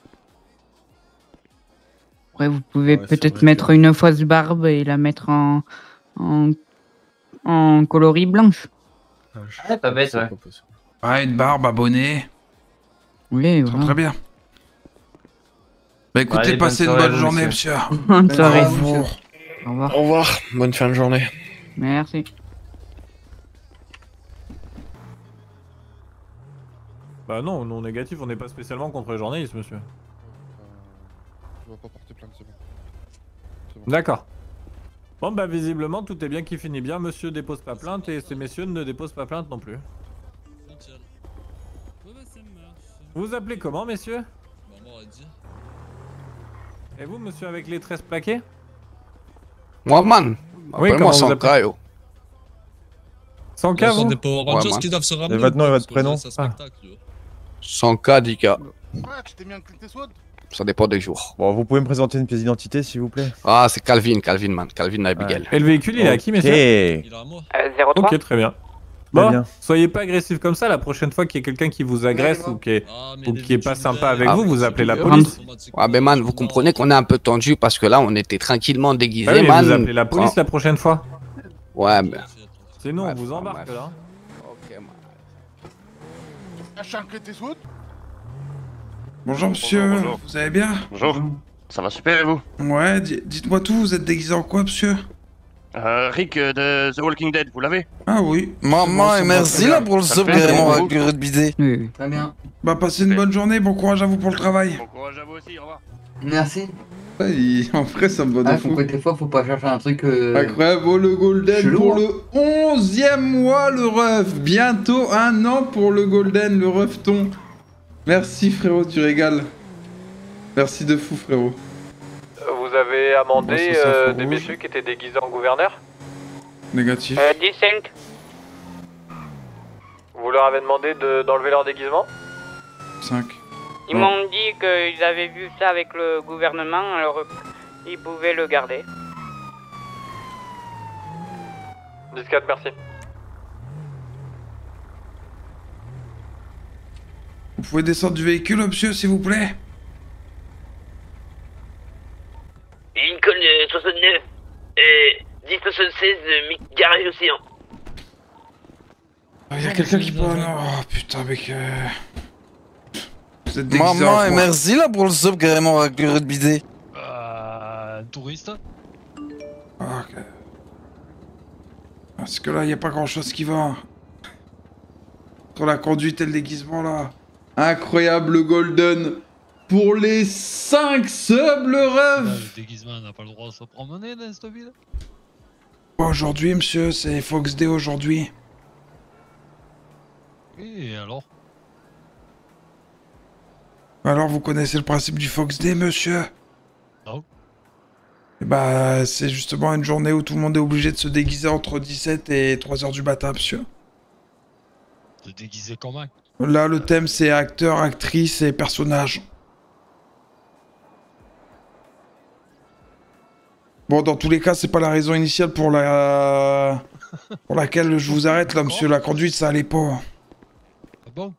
Après, vous pouvez Ouais, c'est peut-être vrai mettre une fausse barbe et la mettre en coloris blanche. Ouais, pas bête, ouais. Ouais, une barbe, un bonnet. Oui, Très, voilà. très bien. Bah écoutez, Allez, bonne passez une soirée à bonne vous, journée, monsieur. monsieur. Bonne soirée. Au revoir. Au revoir. Au revoir, bonne fin de journée. Merci. Bah non, non négatif, on n'est pas spécialement contre les journalistes, monsieur. Je vais pas porter plainte, c'est bon. D'accord. Bon bah visiblement tout est bien qui finit bien, monsieur dépose pas plainte et ces messieurs ne déposent pas plainte non plus. Vous vous appelez comment, messieurs? Et vous, monsieur, avec les 13 plaqués? Moi, man. Oui, Appelle-moi comment vous 100K, appelez? yo. 100K, vous? des Power Rangers man. qui doivent se ramener. Et votre nom et votre prénom? Ça spectacle, tu vois. 100K, 10K. Ouais, tu t'es mis un Clint Eastwood? Ça dépend des jours. Bon, vous pouvez me présenter une pièce d'identité, s'il vous plaît? Ah, c'est Calvin, man. Calvin Abigail. Et le véhicule, il est à qui, messieurs? Ok. Il est à moi. 03. Ok, très bien. Très Bon, bien. soyez pas agressif comme ça, la prochaine fois qu'il y a quelqu'un qui vous agresse ou qui est, pas sympa avec vous, vous appelez la police. Ouais, mais man, vous comprenez qu'on est un peu tendu parce que là, on était tranquillement déguisés, Ah oui, mais man. vous appelez la police Oh. la prochaine fois. Ouais, mais. Sinon, on Bref, vous embarque bref. là. Ok, man. Lâche un Clint Eastwood? Bonjour, monsieur. bonjour. Vous allez bien? Bonjour. Ça va super et vous? Ouais, dites-moi tout, vous êtes déguisé en quoi, monsieur? Rick de The Walking Dead, vous l'avez? Ah oui. Maman, et merci là pour le sub, carrément, avec le de biser. Oui. Très bien. Bah, passez une bonne journée, bon courage à vous pour le travail. Bon courage à vous aussi, au revoir. Merci. En vrai, ça me va Ah, de faut fou. que des fois, faut pas chercher un truc. Incroyable, oh, le Golden Chelou, pour hein. le 11e mois, le ref. Bientôt 1 an pour le Golden, le refton. Merci, frérot, tu régales. Merci de fou, frérot. Vous avez amendé Bon, ça, ça, feu des rouge. messieurs qui étaient déguisés en gouverneur? Négatif. 10-5. Vous leur avez demandé d'enlever leur déguisement? 5. Ils m'ont dit qu'ils avaient vu ça avec le gouvernement, alors ils pouvaient le garder. 10-4, merci. Vous pouvez descendre du véhicule, monsieur, s'il vous plaît? Lincoln 69 et 1076 garage Océan. Il y a quelqu'un qui parle. Oh putain, mec. Vous êtes déguisé Maman, en et quoi? merci là pour le sub carrément avec le de bidé. Touriste. Ah, ok. Parce que là, il n'y a pas grand chose qui va. Entre la conduite et le déguisement là. Incroyable Golden. Pour les 5 subs, le rêve. Le déguisement n'a pas le droit de se promener dans cette ville. Aujourd'hui, monsieur, c'est Fox Day aujourd'hui. Et alors? Alors, vous connaissez le principe du Fox Day, monsieur? Non. Eh bah, c'est justement une journée où tout le monde est obligé de se déguiser entre 17 et 3 heures du matin, monsieur. Se déguiser comment? Là, le thème, c'est acteur, actrice et personnage. Bon, dans tous les cas, c'est pas la raison initiale pour laquelle je vous arrête, là, monsieur. La conduite, ça allait pas. Ah bon?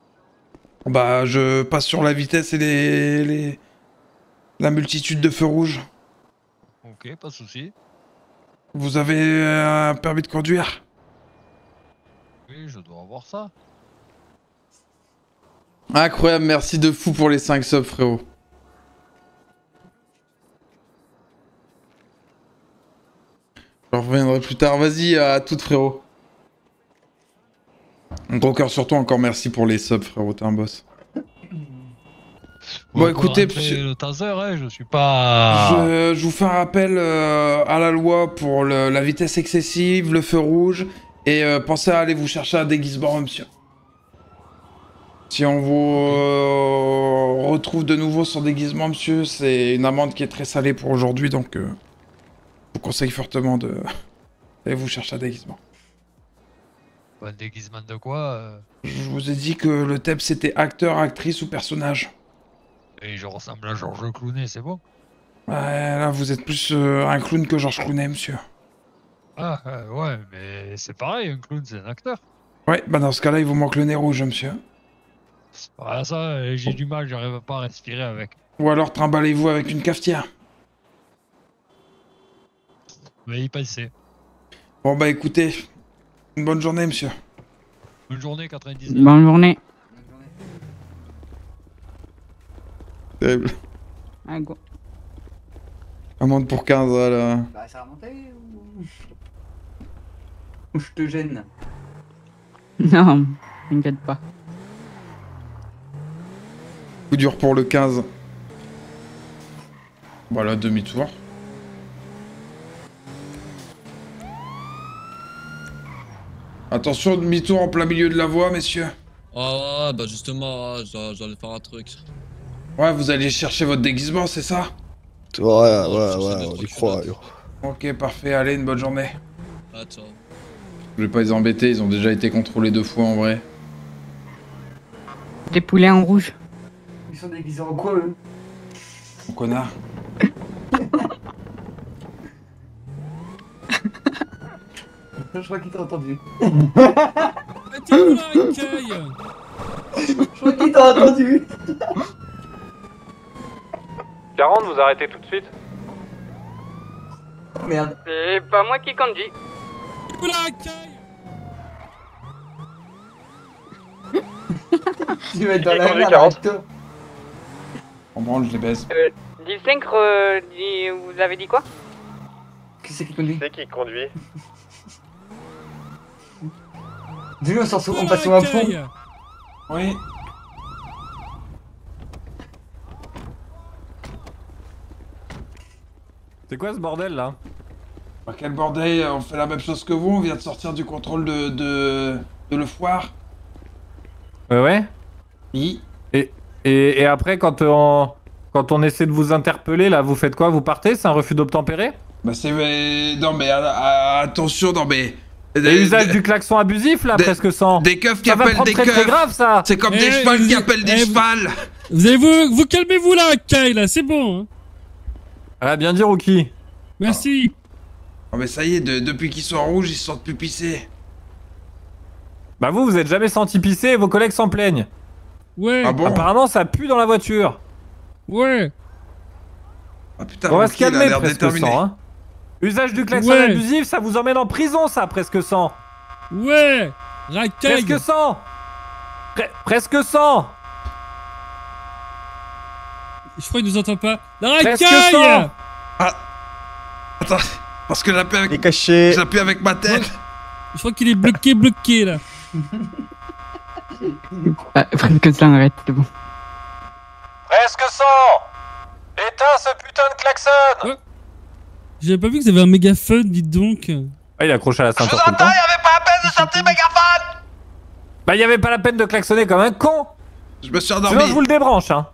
Bah, je passe sur la vitesse et la multitude de feux rouges. Ok, pas de soucis. Vous avez un permis de conduire? Oui, je dois avoir ça. Incroyable, merci de fou pour les 5 subs, frérot. Je reviendrai plus tard. Vas-y, à toute, frérot. Donc encore sur toi, encore merci pour les subs, frérot, t'es un boss. Bon, écoutez, le taser, hein, je suis pas... je vous fais un rappel à la loi pour la vitesse excessive, le feu rouge, et pensez à aller vous chercher un déguisement, monsieur. Si on vous retrouve de nouveau sans déguisement, monsieur, c'est une amende qui est très salée pour aujourd'hui, donc je vous conseille fortement d'aller vous chercher un déguisement. Un déguisement de quoi Je vous ai dit que le thème c'était acteur, actrice ou personnage. Et je ressemble à Georges Clooney, c'est bon? Ouais, là vous êtes plus un clown que Georges Clooney, monsieur. Ah, ouais, mais c'est pareil, un clown c'est un acteur. Ouais, bah dans ce cas-là, il vous manque le nez rouge, monsieur. Voilà, ça, j'ai du mal, j'arrive pas à respirer avec. Ou alors trimballez-vous avec une cafetière. Mais y penser. Bon bah écoutez, une bonne journée, monsieur. Bonne journée, 99. Bonne journée. Terrible. Ah, go. Amende pour 15, là. Bah, ça a remonté ou je te gêne? Non, t'inquiète pas. Coup dur pour le 15. Voilà, demi-tour. Attention, demi-tour en plein milieu de la voie, messieurs. Ah ouais, bah justement, j'allais faire un truc. Ouais, vous allez chercher votre déguisement, c'est ça? Ouais, on y croit, yo. Ok, parfait, allez, une bonne journée. Ah, ciao. Je vais pas les embêter, ils ont déjà été contrôlés 2 fois en vrai. Des poulets en rouge. Ils sont déguisés en quoi, eux? Mon connard. Je crois qu'il t'a entendu. T'es où là, Ikei? Je crois qu'il t'a entendu. 40, vous arrêtez tout de suite. Merde. C'est pas moi qui conduis. T'es où là, Ikei? Tu vas être dans Qui la conduit, merde, 40? arrête-toi. On branle, je les baise. 15, vous avez dit quoi? Qui c'est qui conduit? C'est qui conduit? Dis-lui, on passe sur un pont. Oui. C'est quoi ce bordel là? Bah, quel bordel, on fait la même chose que vous, on vient de sortir du contrôle de le foire. Ouais. Oui. Et après, quand on essaie de vous interpeller, là, vous faites quoi? Vous partez? C'est un refus d'obtempérer? Bah c'est... Non mais attention, non mais... Et usage du klaxon abusif, là, presque 100. Des keufs qui Ça va appellent prendre des très keufs. très grave, ça. C'est comme des chevals qui appellent des chevals. Vous allez vous calmez-vous là, Kai, là, c'est bon. Hein. Ah, bien dit, Rookie. Merci. Oh mais ça y est, depuis qu'ils sont en rouge, ils se sentent plus pisser. Bah vous êtes jamais senti pisser et vos collègues s'en plaignent. Ouais. Ah bon? Apparemment ça pue dans la voiture. Ouais. Ah putain, on va se Rocky, il a calmer l'air presque déterminé. 100 hein. Usage du klaxon Ouais. abusif, ça vous emmène en prison ça, presque 100. Ouais. Racaille. Presque 100. Presque 100. Je crois qu'il nous entend pas. La Presque racaille. 100. Ah. Attends, parce que j'appuie avec... Il est caché. J'appuie avec ma tête. Je crois qu'il est bloqué là. Ah, presque ça, arrête, c'est bon. Presque 100. Éteins ce putain de klaxon. J'avais pas vu que vous avez un mégaphone, dites donc. Ah, il est accroché à la ceinture. Y'avait pas la peine de sortir mégaphone. Bah, il y avait pas la peine de klaxonner comme un con. Je me suis endormi. Sinon, je vous le débranche, hein.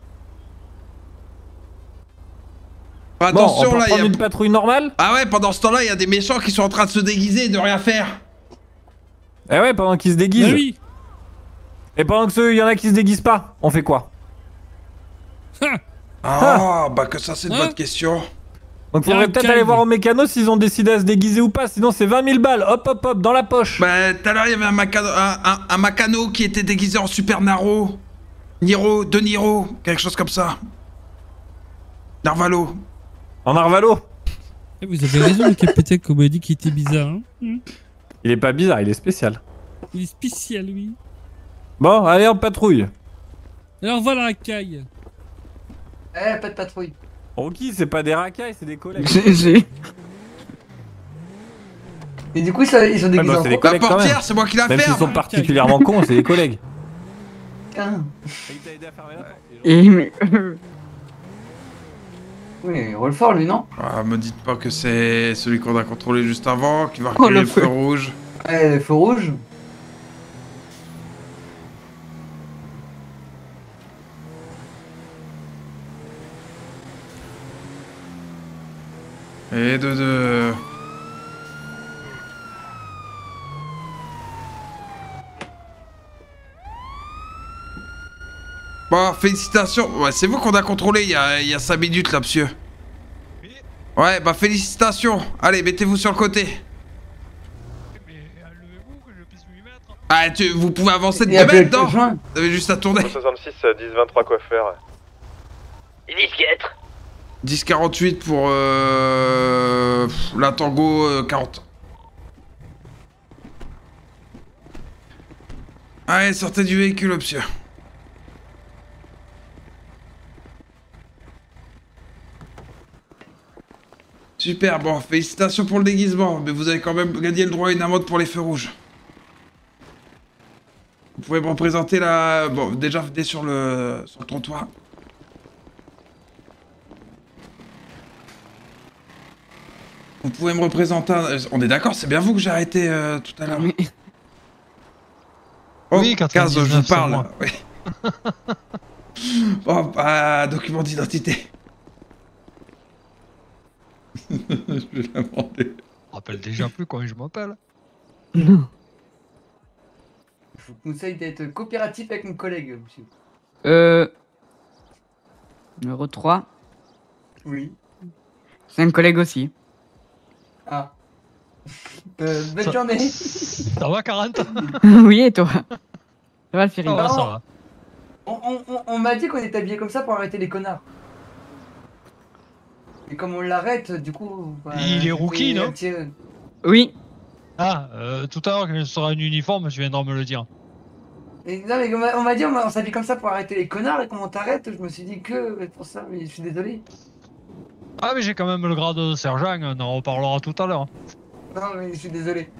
Attention, bon, on peut là, prendre une patrouille normale. Ah ouais, pendant ce temps-là, il y a des méchants qui sont en train de se déguiser et de rien faire. Eh ouais, pendant qu'ils se déguisent. Bah oui. Et pendant que il y en a qui se déguisent pas, on fait quoi? Ah, bah que ça, c'est une bonne question. Donc faudrait peut-être aller voir au mécano s'ils ont décidé à se déguiser ou pas, sinon c'est 20 000 balles, hop hop hop, dans la poche. Bah, tout à l'heure, il y avait un Macano qui était déguisé en Super Naro. De Niro, quelque chose comme ça. Narvalo. En Narvalo. Eh, vous avez raison, le capitaine, comme on a dit qu'il était bizarre. Hein. Il est pas bizarre, il est spécial. Il est spécial, oui. Bon, allez en patrouille. Alors voilà, racaille. Eh, pas de patrouille. Rocky, c'est pas des racailles, c'est des collègues. Et du coup, ça, ils sont déguisés bah, en c'est des quoi? collègues La quand portière, même. c'est moi qui la Même ferme. s'ils sont particulièrement cons, c'est des collègues. Ah. Et mais... Oui, il roule fort lui, non? Ah, me dites pas que c'est celui qu'on a contrôlé juste avant, qui va Oh, reculer le le feu feu. rouge. Eh, le feu rouge. Et de deux. Bon, félicitations. Ouais, c'est vous qu'on a contrôlé il y a 5 minutes là, monsieur. Ouais, bah félicitations. Allez, mettez-vous sur le côté. Ah, vous pouvez avancer de 2 mètres, non? Vous avez juste à tourner. 66 10 23 quoi faire. 10-4. 10-48 pour la Tango 40. Allez, sortez du véhicule, monsieur. Super, bon, félicitations pour le déguisement, mais vous avez quand même gagné le droit à une amende pour les feux rouges. Vous pouvez me représenter la... Bon, déjà, venez sur le trottoir. Vous pouvez me représenter... On est d'accord, c'est bien vous que j'ai arrêté tout à l'heure. Oh, Oui, 15, je 99, vous parle. c'est moi. Oui. Bon, bah, document d'identité. Je vais l'inventer. Je rappelle déjà plus comment je m'appelle. Je vous conseille d'être coopératif avec mon collègue, monsieur. Numéro 3. Oui. C'est un collègue aussi. Ah. Belle journée. Ça va, 40? Oui, et toi? Ça va, le Ferry? Ça va, ça va. On m'a dit qu'on était habillé comme ça pour arrêter les connards. Et comme on l'arrête, du coup... Bah, Il est rookie, non? Oui. Ah, tout à l'heure, quand il sera en uniforme, tu viendras me le dire. Et, non, mais on m'a dit on s'habille comme ça pour arrêter les connards, et comment t'arrêtes? Je me suis dit que pour ça, mais je suis désolé. Ah, mais j'ai quand même le grade de sergent, on en reparlera tout à l'heure. Non, mais je suis désolé.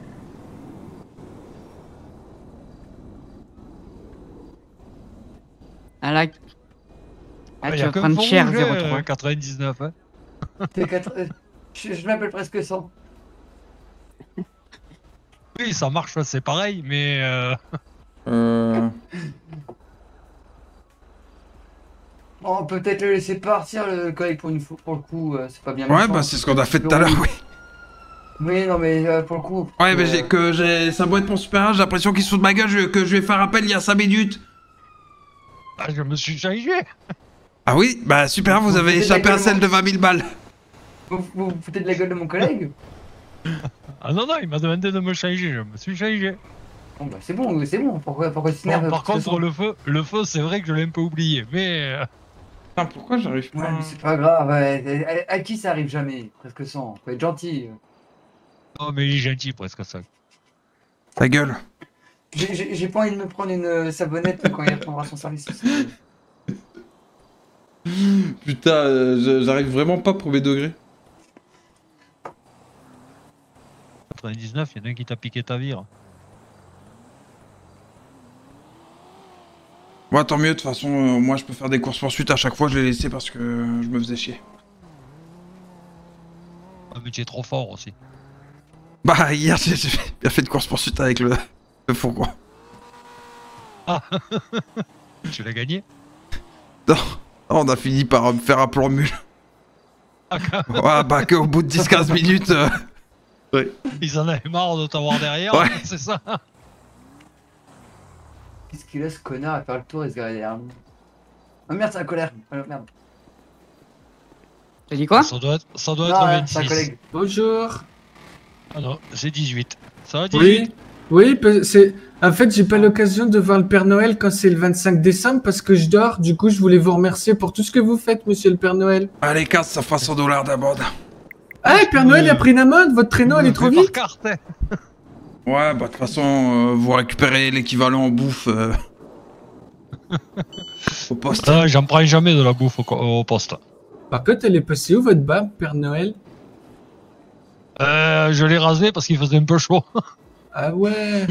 Ah là... Ah, Il tu y a vas que prendre feu cher, rouge, 03. 99, hein. Je m'appelle presque 100. Oui, ça marche, c'est pareil, mais... On peut peut-être le laisser partir, le collègue, pour le coup, c'est pas bien. Ouais, méchant. bah c'est ce qu'on a fait tout à l'heure, oui. Oui, non, mais pour le coup... Ouais, mais ça doit être mon supérieur, j'ai l'impression qu'il se fout de ma gueule, que je vais faire appel il y a 5 minutes. Ah, je me suis changé. Ah oui? Bah super, vous avez échappé à celle de 20 000 balles. Vous vous foutez de la gueule de mon collègue? Ah non, non, il m'a demandé de me changer, je me suis changé. Bon bah c'est bon. Pourquoi tu Bon, t'énerves? par contre, le feu, c'est vrai que je l'ai un peu oublié, mais... Putain, pourquoi j'arrive pas? Ouais, mais c'est pas grave, ouais. À qui ça arrive jamais? Presque 100. Faut être gentil. Oh, mais il est gentil, presque ça. Ta gueule. J'ai pas envie de me prendre une savonnette quand il reprendra son service. Putain, j'arrive vraiment pas premier degré. 99, il y en a un qui t'a piqué ta vire. Ouais, tant mieux, de toute façon, moi je peux faire des courses poursuites à chaque fois, je l'ai laissé parce que je me faisais chier. Ah, mais tu es trop fort aussi. Bah, hier j'ai bien fait de course poursuite avec le fourgon. Ah. Tu l'as gagné? Non, on a fini par me faire un plan mule. Ah, ouais, bah qu'au bout de 10-15 minutes... Ouais. Ils en avaient marre de t'avoir derrière, Ouais. c'est ça? Qu'est-ce qu'il a ce connard à faire le tour et se garer derrière nous? Oh merde, c'est un colère. Oh merde. T'as dit quoi? Ça doit être Non, 26. c'est un collègue. Bonjour. Ah non, c'est 18. Ça va, 18? Oui, c'est. En fait, j'ai pas l'occasion de voir le Père Noël quand c'est le 25 décembre parce que je dors. Du coup, je voulais vous remercier pour tout ce que vous faites, monsieur le Père Noël. Allez, casse, ça fera $100 d'amende. Ah, le Père Noël a pris une amende. Votre traîneau, elle est trop vite. Ouais, bah de toute façon, vous récupérez l'équivalent en bouffe au poste. Ah, j'en prends jamais de la bouffe au poste. Par contre, elle est passée où votre barbe, Père Noël? Je l'ai rasé parce qu'il faisait un peu chaud. Ah ouais.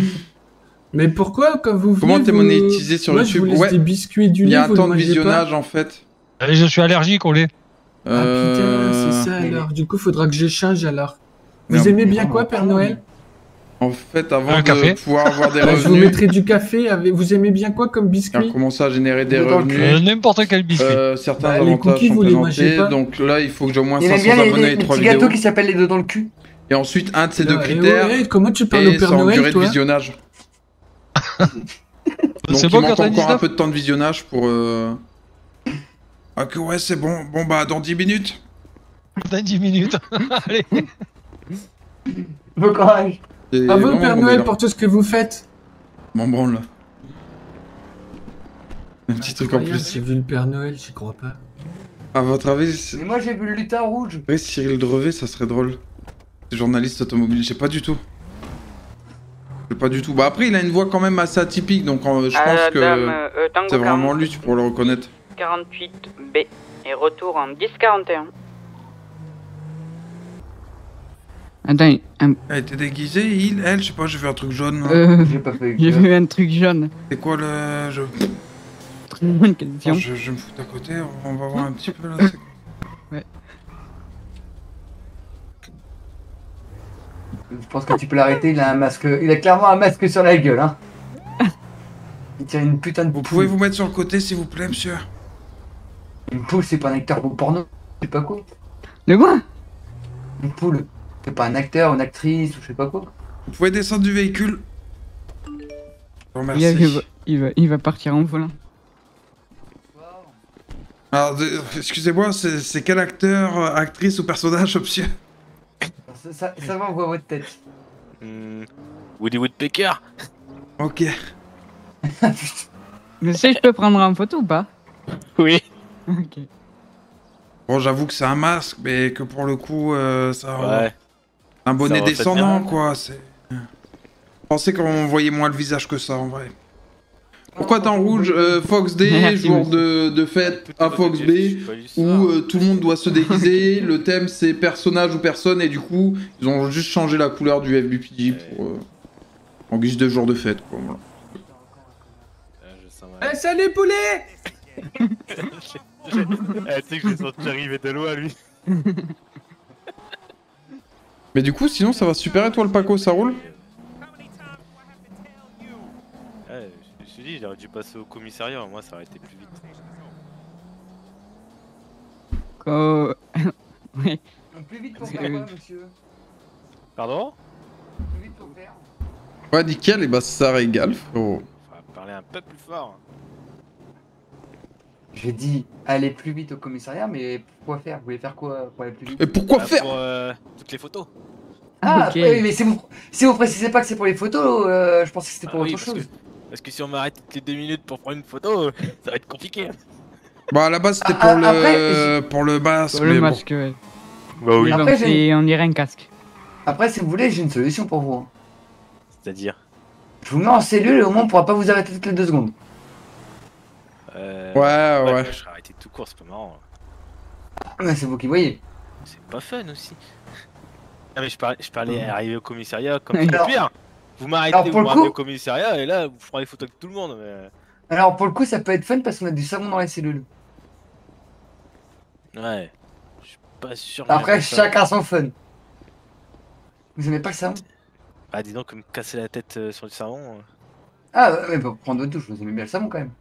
Mais pourquoi quand vous venez, Comment t'es vous- monétisé sur Moi, YouTube? je vous laisse Ouais. des biscuits et du Il y lait, a un vous temps le de mangez visionnage pas. en fait. Je suis allergique au lait. Ah putain, c'est ça alors. Du coup, faudra que j'échange alors. Vous Merde. aimez bien quoi, Père Noël? En fait, avant Un café. de pouvoir avoir des Bah, je vous revenus, mettrai du café. Vous aimez bien quoi comme et biscuit? commencer à générer des Dans le revenus. N'importe quel biscuit. Certains Bah, les avantages cookies, sont vous les mangez présentés. pas. Donc là, il faut que j'ai au moins Il aime 500 bien abonnés et les 3 petits vidéos. gâteaux qui s'appellent les deux dans le cul. Et ensuite, un de ces deux Ah, et critères ouais, comment tu parles au et Père c'est en Noël, durée de toi? visionnage. Donc C'est il bon, manque encore 99? un peu de temps de visionnage pour... Ah que ouais, c'est bon. Bon bah, dans 10 minutes. Dans 10 minutes. Allez. Bon courage. Et À vous, vraiment, Père bon, Noël, mais pour tout ce que vous faites. M'en branle là. Un petit truc en Incroyable, plus. J'ai vu le Père Noël, j'y crois pas. À votre avis, c'est... Mais moi j'ai vu le lutin rouge. Ouais, Cyril Drevet, ça serait drôle. C'est journaliste automobile, je sais pas du tout. Je sais pas du tout. Bah après, il a une voix quand même assez atypique, donc je pense que c'est vraiment lui, tu pourras le reconnaître. 48B et retour en 1041. Attends, Elle était déguisée, elle, je sais pas, j'ai vu un truc jaune. là. J'ai pas fait j'ai vu un truc jaune. C'est quoi le... Très bonne question. Je me fous d'à côté, on va voir un petit peu là. c'est quoi. Ouais. Je pense que tu peux l'arrêter, il a un masque. Il a clairement un masque sur la gueule, hein. Il tient une putain de Vous poule. pouvez vous mettre sur le côté s'il vous plaît, monsieur? Une poule, c'est pas un acteur porno. Je sais pas quoi. De quoi? Une poule. C'est pas un acteur, une actrice ou je sais pas quoi. Vous pouvez descendre du véhicule. Je vous remercie. Il va partir en volant. Alors, excusez-moi, c'est quel acteur, actrice ou personnage, monsieur? Ça va, on voit votre tête. Woody Woodpecker. Ok. Je sais, je peux prendre en photo ou pas? Oui. Ok. Bon, j'avoue que c'est un masque, mais que pour le coup, ça... Ouais. Un bonnet Ça reflète descendant, bien. quoi, c'est... Je pensais qu'on voyait moins le visage que ça, en vrai. Pourquoi t'es en rouge? Fox Day, Merci, jour monsieur. de fête à Fox Bay, où tout le monde doit se déguiser, le thème c'est personnage ou personne, et du coup, ils ont juste changé la couleur du FBPD pour... en guise de jour de fête, quoi, voilà. Eh, salut poulet! Tu sais que je l'ai senti arriver de loin, lui. Mais du coup, sinon ça va super, et toi le Paco, ça roule? Ouais, je me suis dit, j'aurais dû passer au commissariat, moi ça aurait été plus vite. Ouais. Plus vite pour faire quoi, monsieur? Pardon? Plus vite pour faire. Ouais, nickel, et bah ça régale, frérot. Faut parler un peu plus fort. J'ai dit aller plus vite au commissariat, mais pourquoi faire? Vous voulez faire quoi pour aller plus vite? Et pourquoi faire? Pour toutes les photos. Ah, Ok. après, mais si vous précisez pas que c'est pour les photos, je pensais que c'était pour oui, autre chose. Parce que si on m'arrête toutes les 2 minutes pour prendre une photo, ça va être compliqué. Bah, à la base, c'était pour le masque. Pour le mais bon. masque, ouais. Bah oui. Après, j'ai- On dirait un casque. Après, si vous voulez, j'ai une solution pour vous. C'est-à-dire Je vous mets en cellule et au moins on pourra pas vous arrêter toutes les 2 secondes. Ouais. Je serais arrêté tout court, c'est pas marrant. Mais c'est vous qui voyez. C'est pas fun aussi. Ah mais je parlais arriver au commissariat comme Alors- c'est pire. Vous alors, m'arrêtez, pour vous le m'amenez coup- au commissariat et là vous prenez des photos avec tout le monde. Mais... Alors pour le coup, ça peut être fun parce qu'on a du savon dans les cellules. Ouais. Je suis pas sûr. Après, mais ça- chacun son fun. Vous aimez pas le savon? Bah dis donc, comme me casser la tête sur le savon. Ah, ouais, mais pour prendre votre douche, vous aimez bien le savon quand même.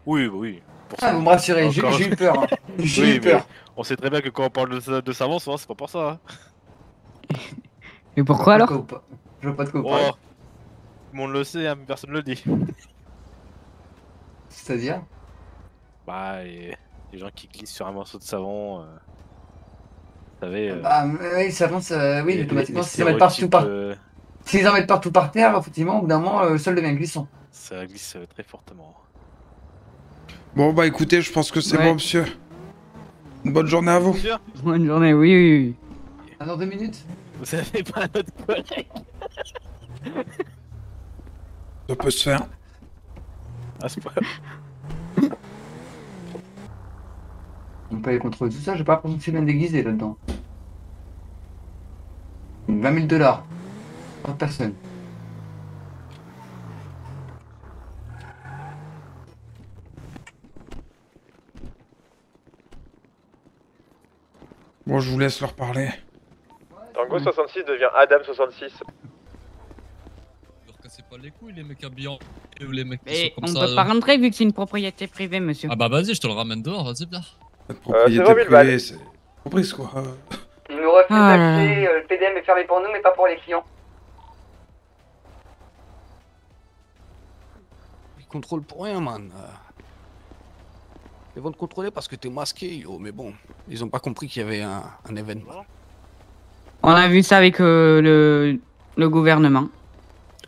Oui, bah oui. Pour Ah, ça. vous me rassurez, j'ai Encore- eu peur. Hein. J'ai Oui, eu peur. mais on sait très bien que quand on parle de savon, souvent c'est pas pour ça. Hein. Et pourquoi alors? Je vois pas de quoi vous Oh, parlez. tout le monde le sait, hein, mais personne le dit. C'est-à-dire? Bah, et les gens qui glissent sur un morceau de savon. Vous savez. Bah, oui, le savon, ça... oui, les- automatiquement, les s'ils en mettent partout stéréotypes, S'ils en mettent partout par terre, effectivement, au bout d'un moment, le sol devient glissant. Ça glisse très fortement. Bon, bah écoutez, je pense que c'est Ouais. bon, monsieur. Une bonne journée à vous. Bonne journée, oui. Ah, dans 2 minutes? Vous avez pas un autre collègue? Ça peut se faire. À ce point. On peut aller contrôler tout ça, j'ai pas l'impression que c'est bien déguisé là-dedans. 20 000 $. Par personne. Bon, je vous laisse leur parler. Tango 66 devient Adam 66. Leur cassez pas les couilles, les mecs habillants. Ou les mecs qui Mais sont comme on ça. peut pas rentrer vu que c'est une propriété privée, monsieur. Ah bah vas-y, je te le ramène dehors, vas-y, viens. Cette propriété 0 000 privée, balles. c'est comprise quoi. Ils nous refusent Ah là d'accès, le PDM est fermé pour nous, mais pas pour les clients. Ils contrôlent pour rien, man. Ils vont te contrôler parce que t'es masqué, yo. Mais bon, ils ont pas compris qu'il y avait un événement. On a vu ça avec le gouvernement.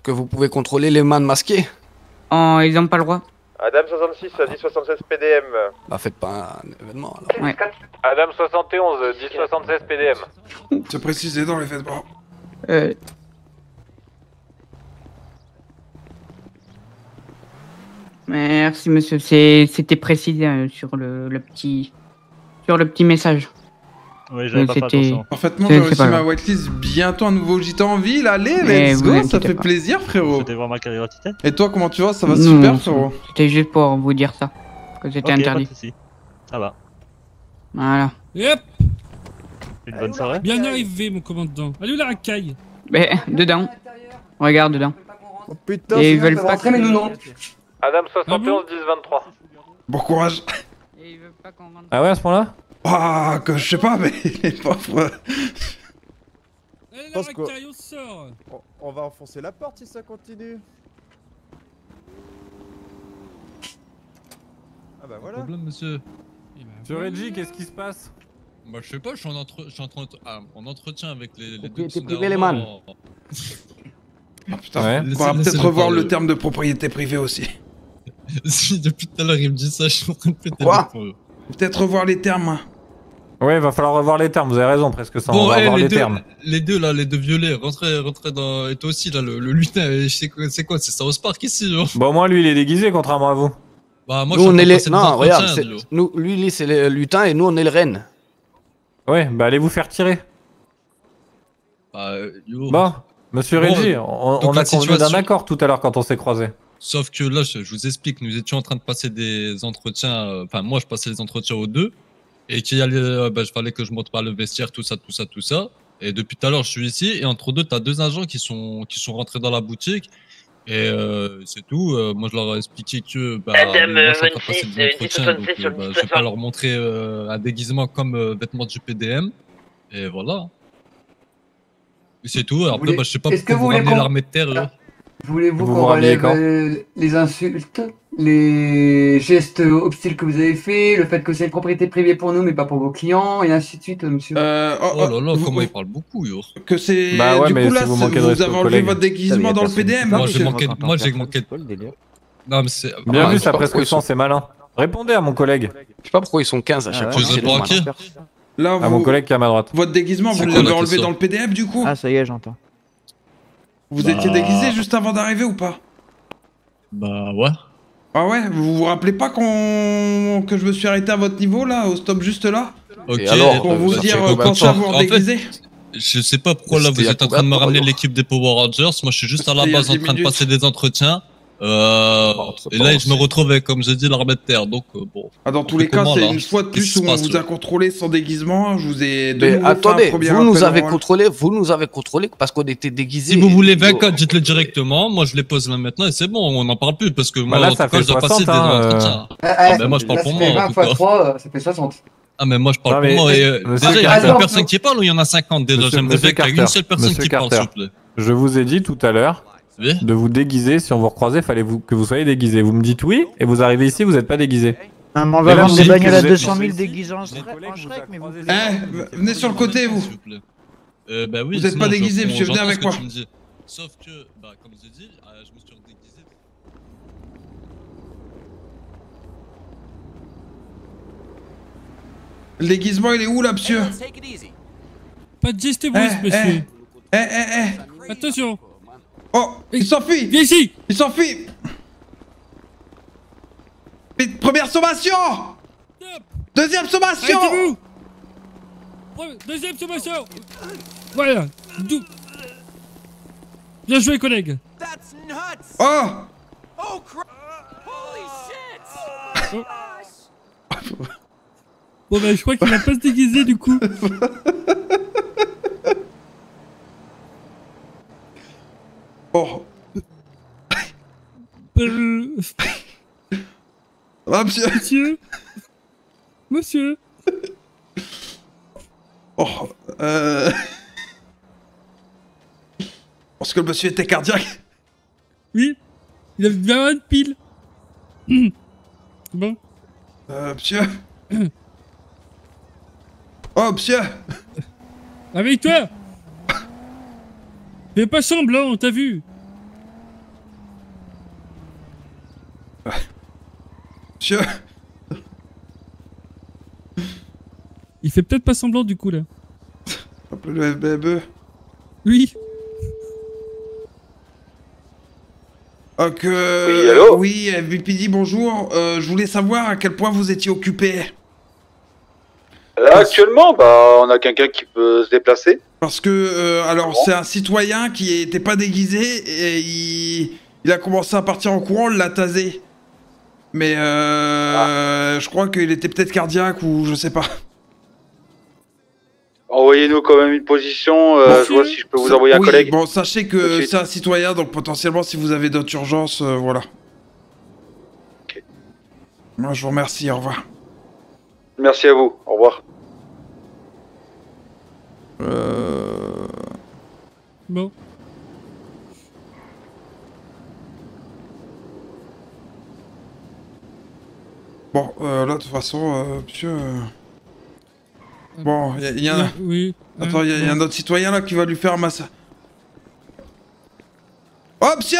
Que vous pouvez contrôler les man masqués? Oh, ils ont pas le droit. Adam 66 à 1076 PDM. Bah faites pas un événement alors. Ouais. Adam 71 1076 PDM. C'est précisé dans les vêtements. Merci, monsieur. C'était précisé sur le petit message. Oui, j'avais pas fait C'était- attention. Parfaitement, C'est j'ai reçu pas ma grave. whitelist. Bientôt un nouveau gitan en ville. Allez, Mais let's vous go, ça inquiétez fait pas. plaisir, frérot. C'était voir ma carte d'identité. Et toi, comment tu vas? Ça va Non, super, non, frérot. C'était juste pour vous dire ça. Que c'était Ok, interdit. pas de soucis. Ça va. Voilà. Yep. Une bonne soirée. Bien arrivé, mon commandant. Allez où la racaille? Mais dedans. Regarde dedans. Oh putain, Et c'est ils veulent peuvent pas rentrer, mais nous non. Adam 71 1023. Bon courage. Ah ouais, à ce point-là? Ah, que je sais pas, mais les pauvres. Allez, la pense que- racaille, on sort. On va enfoncer la porte si ça continue. Ah bah voilà. Problème, monsieur. Monsieur Reggie, qu'est-ce qui se passe? Bah je sais pas, je suis en entretien avec les deux Propriété sous-marins. privée, les man. Ah putain, Ouais. on va Laissez-le peut-être revoir parler. le terme de propriété privée aussi. Si depuis tout à l'heure il me dit ça, je suis en train de péter Quoi les plombs. Peut-être revoir les termes. hein. Ouais, il va falloir revoir les termes, vous avez raison, presque ça. on Bon, va revoir les les deux, termes. les deux là, les deux violets, rentrez dans. Et toi aussi là, le lutin, c'est quoi, c'est South Park ici, genre. Bon, moi, lui, il est déguisé, contrairement à vous. Bah moi Nous je on suis est en train de les. passer des Non, regarde, entretiens, c'est- Dio. nous, lui c'est le lutin et nous on est le reine. Ouais, bah allez vous faire tirer. Bah, yo. Bon, monsieur Bon, Reggie, donc on la a convenu situation- d'un accord tout à l'heure quand on s'est croisés. Sauf que là, je vous explique, nous étions en train de passer des entretiens. Enfin, moi, je passais les entretiens aux deux. Et qu'il y allait, bah, il fallait que je monte par le vestiaire, tout ça. Et depuis tout à l'heure, je suis ici. Et entre deux, tu as deux agents qui sont rentrés dans la boutique. Et c'est tout. Moi, je leur ai expliqué que bah, Adam, moi, je suis en train de 26, passer des entretiens. Donc, 1076 sur le bah, je vais 1060. pas leur montrer un déguisement comme vêtement du PDM. Et voilà. Et c'est tout. Après, voulez- bah, je sais pas est-ce que pourquoi vous vous voulez ramenez qu'on- l'armée de terre. Là. Voulez-vous Vous qu'on vous rhabillez quand relève les insultes, les gestes hostiles que vous avez faits, le fait que c'est une propriété privée pour nous mais pas pour vos clients, et ainsi de suite, monsieur. Oh là là, comment il parle beaucoup, yo. Que c'est. Bah ouais, du mais coup, là, si vous manquez de vous respect avez aux enlevé collègues. votre déguisement dans le PDM. Moi, monsieur. j'ai manqué Non, mais c'est. Bienvenue, je sais sa pas prescription, pourquoi ils c'est malin. Répondez à mon collègue. Je sais pas pourquoi ils sont 15 à chaque fois. vous êtes pas inquiet Là, À mon collègue qui est à ma droite. Votre déguisement, C'est vous quoi l'avez la enlevé question dans le PDF du coup? Ah, ça y est, j'entends. Vous Bah. étiez déguisé juste avant d'arriver ou pas? Bah ouais. Ah ouais, vous vous rappelez pas que je me suis arrêté à votre niveau là, au stop juste là? Ok. alors, pour vous dire pensez à vous redéguiser? Je sais pas pourquoi là vous êtes en train de me ramener l'équipe des Power Rangers. Moi je suis juste à la C'était il y a base en 10 train de minutes. passer des entretiens. Et là je me retrouvais comme j'ai dit l'armée de terre. Donc bon. Ah, dans tous on les fait cas, comment, c'est là une fois de Qu'est-ce plus qui où se on passe, vous là a contrôlé sans déguisement. Je vous ai de Mais nouveau fait un attendez, premier vous nous rappel avez oral. contrôlé parce qu'on était déguisés. Si vous voulez 20 codes, dites-le directement. Moi je les pose là maintenant et c'est bon, on n'en parle plus parce que moi là, en tout ça cas fait je dois 60, passer des hein, entretiens. Mais moi je parle Là, pour ça moi fait en 20 tout fois cas. 3, ça fait 60. Ah mais moi je parle Non, pour mais, moi et monsieur déjà il y a Carter. une personne qui parle ou il y en a 50 déjà? Monsieur- J'aimerais monsieur bien qu'il y ait une Carter. seule personne Monsieur qui parle Carter. s'il vous plaît. Je vous ai dit tout à l'heure Oui. de vous déguiser. Si on vous recroisait, fallait que vous soyez déguisé. Vous me dites oui et vous arrivez ici, vous n'êtes pas déguisé. Ah, mais on Et va là, vendre je des dis que bagnoles à vous êtes- 200 000 déguisés en Shrek, mais vous... Venez sur le côté, vous. Bah oui, Vous êtes sinon, pas déguisé, monsieur, venez j'entends avec ce que moi. tu me dis. Sauf que, bah comme j'ai dit, je me suis redéguisé. Le déguisement, il est où là, monsieur? Pas de geste brusque, monsieur. Eh. Attention. Oh, il s'enfuit. Viens ici. Il s'enfuit. Mais première sommation. Deuxième sommation. Arrêtez-vous. Deuxième sommation. Voilà. Bien joué, collègue. Oh. Bon bah je crois qu'il va pas se déguiser du coup. Oh. Ah, monsieur. Monsieur. Oh. Parce que le monsieur était cardiaque. Oui. Il avait bien une pile. Bon. Monsieur. Oh, monsieur. Avec toi. Fais pas semblant, t'as vu. Monsieur. Il fait peut-être pas semblant du coup là. Appelez le FBME. Oui. Ok. Oui, allô? Oui, VPD, bonjour. Je voulais savoir à quel point vous étiez occupé. Là, actuellement, bah, on a quelqu'un qui peut se déplacer. Parce que, alors, c'est un citoyen qui était pas déguisé et il a commencé à partir en courant, on l'a tasé. Mais, je crois qu'il était peut-être cardiaque ou je sais pas. Envoyez-nous quand même une position, je vois si je peux vous envoyer un Oui, collègue. bon, sachez que c'est un citoyen, donc potentiellement, si vous avez d'autres urgences, voilà. Ok. Moi, je vous remercie, au revoir. Merci à vous, au revoir. Bon. Bon, là, de toute façon, monsieur... Bon, il y a un... Oui. Attends, il y a un autre citoyen, là, qui va lui faire un massage. Oh, monsieur!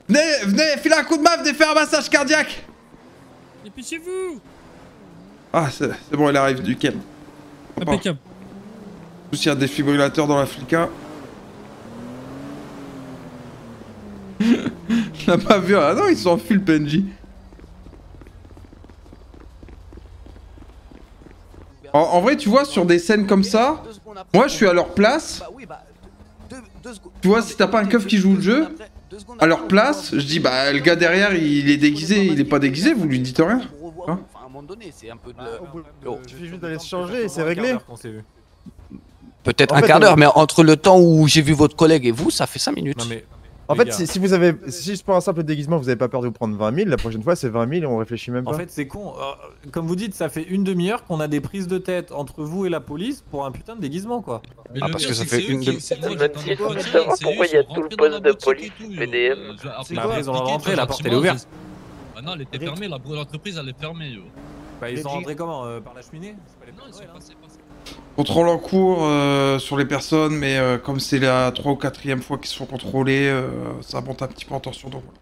Venez, filez un coup de main, venez faire un massage cardiaque! Dépêchez-vous. Ah, c'est bon, il arrive, nickel. Impeccable. En plus, il y a un défibrillateur dans la flica. Je l'ai pas vu. Ah non, ils s'enfuient le PNJ. En vrai, tu vois, sur des scènes comme ça, moi je suis à leur place. Tu vois, si t'as pas un keuf qui joue le jeu, à leur place, je dis, bah le gars derrière il est déguisé, il est pas déguisé, vous lui dites rien. Hein? Il suffit juste d'aller se changer et c'est réglé. Peut-être En un fait, quart d'heure, mais entre le temps où j'ai vu votre collègue et vous, ça fait 5 minutes. Non mais En Les fait, gars. si vous avez, si juste pour un simple déguisement, vous avez pas peur de vous prendre 20 000, la prochaine fois c'est 20 000 et on réfléchit même pas. En fait, c'est con. Comme vous dites, ça fait une demi-heure qu'on a des prises de tête entre vous et la police pour un putain de déguisement, quoi. Mais Ah, le parce pire, que ça c'est fait une eux de- qui- c'est moi, Le j'étais en 26, on veut entretien, savoir c'est eux, pourquoi ils il y a sont tout le rentrés poste dans la de boutique police et tout, PDM. Mais après, ils ont rentré, la porte elle est ouverte. Ah non, elle était fermée, l'entreprise elle est fermée. Yo. Bah, ils sont rentrés comment Par la cheminée? C'est pas les Non, ils sont passés par ça. Contrôle en cours sur les personnes, mais comme c'est la 3 ou 4e fois qu'ils se font contrôler, ça monte un petit peu en tension. Donc voilà.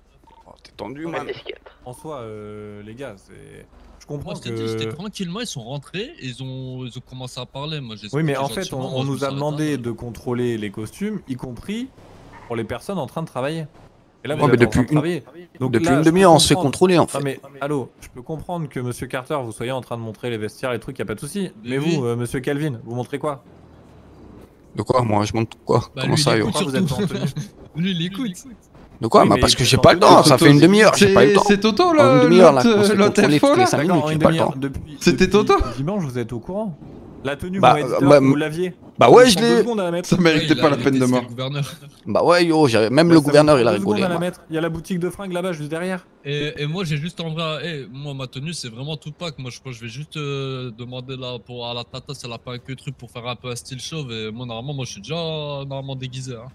Oh, t'es tendu, On man. va S4. En soi, les gars, c'est. Je comprends Moi, je t'ai dit, c'était que. tranquillement, ils sont rentrés, et ils ont commencé à parler. Moi, j'ai Oui, mais expliqué en fait, gentiment, on moi, je me nous a suis demandé arrêté. de contrôler les costumes, y compris pour les personnes en train de travailler. Et là, Ouais, vous mais êtes en train depuis de travailler. Donc depuis là, une je peux demi-heure, on se fait comprendre- contrôler, en fait. Non, mais allô, je peux comprendre que monsieur Carter, vous soyez en train de montrer les vestiaires, les trucs, y a pas de souci. Mais oui. vous, monsieur Calvin, vous montrez quoi? De quoi? Moi, je montre quoi? Bah, Comment lui, ça, il yo? écoute Pourquoi vous êtes surtout. en tenue? Lui, il écoute. De quoi? Oui, Bah, mais parce que ils j'ai sont pas le en temps, tenue. ça fait une demi-heure, j'ai pas eu le temps. C'est Toto, En là, une demi-heure, là, qu'on se fait l'autre contrôler FO, toutes les là. 5 minutes, D'accord, j'ai une pas le demi-heure. temps. C'était Toto? Dimanche, vous êtes au courant? La tenue, Bah, vous m'avez dit bah, vous l'aviez. Bah ouais, Ça je prend 2 l'ai. secondes à la mettre. Ça méritait Ouais, pas la il peine de détestait mort. le gouverneur. Bah ouais, yo, même Bah, le ça gouverneur, me il a prend 2 secondes rigolé. à la moi. mettre. Il y a la boutique de fringues là-bas, juste derrière. Et moi, j'ai juste en vrai, moi, ma tenue, c'est vraiment tout pack. Moi, je pense que je vais juste demander là à la tata si elle a pas un que truc pour faire un peu un style chauve. Et moi, normalement, moi, je suis déjà normalement déguisé. Hein.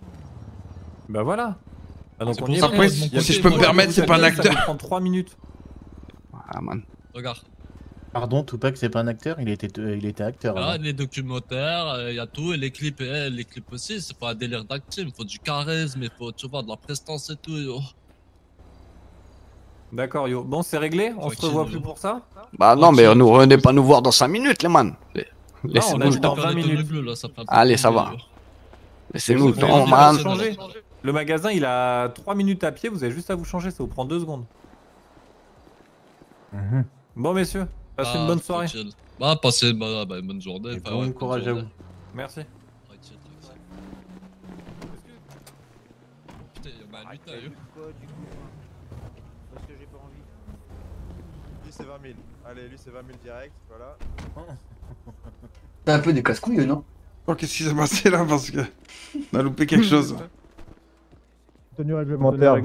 Bah voilà. Ah, donc C'est on pour y est. ça, Après, moi, de mon il y a côté, si je peux me moi, permettre, c'est pas un Ça acteur. peut prendre 3 minutes. Ah, man. Regarde. Pardon, Tupac, c'est pas un acteur, il était acteur. Là, avant. les documentaires, il y a tout. Et les clips aussi, c'est pas un délire d'acting. Il faut du charisme, il faut, tu vois, de la prestance et tout. Yo. D'accord, yo. Bon, c'est réglé. On se Tranquille, revoit yo. plus pour ça. Bah non, mais nous revenez pas nous voir dans 5 minutes, les man. on Laissez-nous a le dit dans temps. 20 minutes. Bleu, là, ça fait un peu Allez, ça bleu, va. yo. Laissez-nous le Vous temps, avez man. changé. Le magasin, il a 3 minutes à pied. Vous avez juste à vous changer. Ça vous prend 2 secondes. Bon, messieurs, passez une bonne soirée. Tranquille. Bah, passez une bonne journée. Et enfin, bon ouais, courage bonne à journée. Merci. Tranquille. Putain, il y a un lutin, yo. Parce que j'ai pas envie. Lui c'est 20 000. Allez, lui c'est 20 000 direct, voilà. T'as un peu des casse-couilles, non? Oh, qu'est-ce qui s'est passé là? Parce que on a loupé quelque chose. Tenue réglementaire.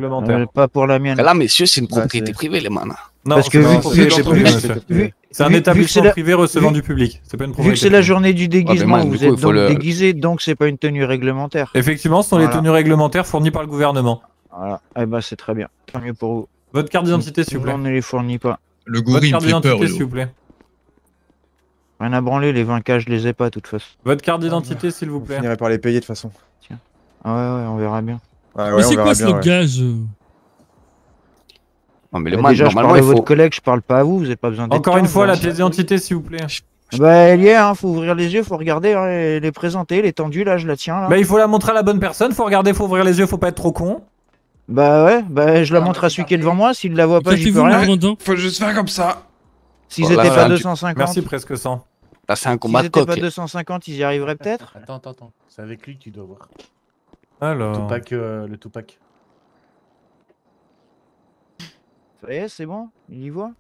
Pas pour la mienne. Là, messieurs, c'est une Bah, propriété c'est- privée, les man. Non, Parce que c'est pas vu- une propriété vu- privée, vu- monsieur. vu- C'est un vu que établissement c'est la- privé recevant vu- du public. C'est pas une Vu propriété que c'est la privée. journée du déguisement, man, du vous coup, êtes il faut donc le- déguisé, donc c'est pas une tenue réglementaire. Effectivement, ce sont les Voilà. tenues réglementaires fournies par le gouvernement. Voilà. Eh ben c'est très bien. Tant mieux pour vous. Votre carte d'identité, s'il vous plaît. On ne les fournit pas. Le Votre gorille, il me carte fait peur, d'identité, yo. s'il vous plaît. Rien à branler, les 20K, je les ai pas de toute façon. Votre carte d'identité, s'il vous On plaît. finirait par les payer de toute façon. Ah ouais, on verra bien. Ouais, Mais ouais, on c'est verra quoi ce bien, ouais. gage Non, mais les Bah, man, déjà, je normalement, parle à il faut. votre collègue, je parle pas à vous, vous avez pas besoin d'être Encore une 15, fois, là. la pièce d'identité, s'il vous plaît. Bah elle y est, hein, faut ouvrir les yeux, faut regarder, hein, et les présenter, elle est tendue là, je la tiens là. Bah, il faut la montrer à la bonne personne. Faut regarder, faut ouvrir les yeux, faut pas être trop con. Bah ouais, bah je la montre à celui qui est devant moi, s'il la voit pas, j'y peux Faites-vous le rien. grandin. Faut juste faire comme ça. S'ils Voilà, étaient voilà, pas tu- 250, Merci, presque 100. Là, c'est un s'ils combat de étaient coq. pas 250, ils y arriveraient peut-être. Attends, c'est avec lui que tu dois voir. Alors. Le Tupac. Ça y est, c'est bon, il y voit.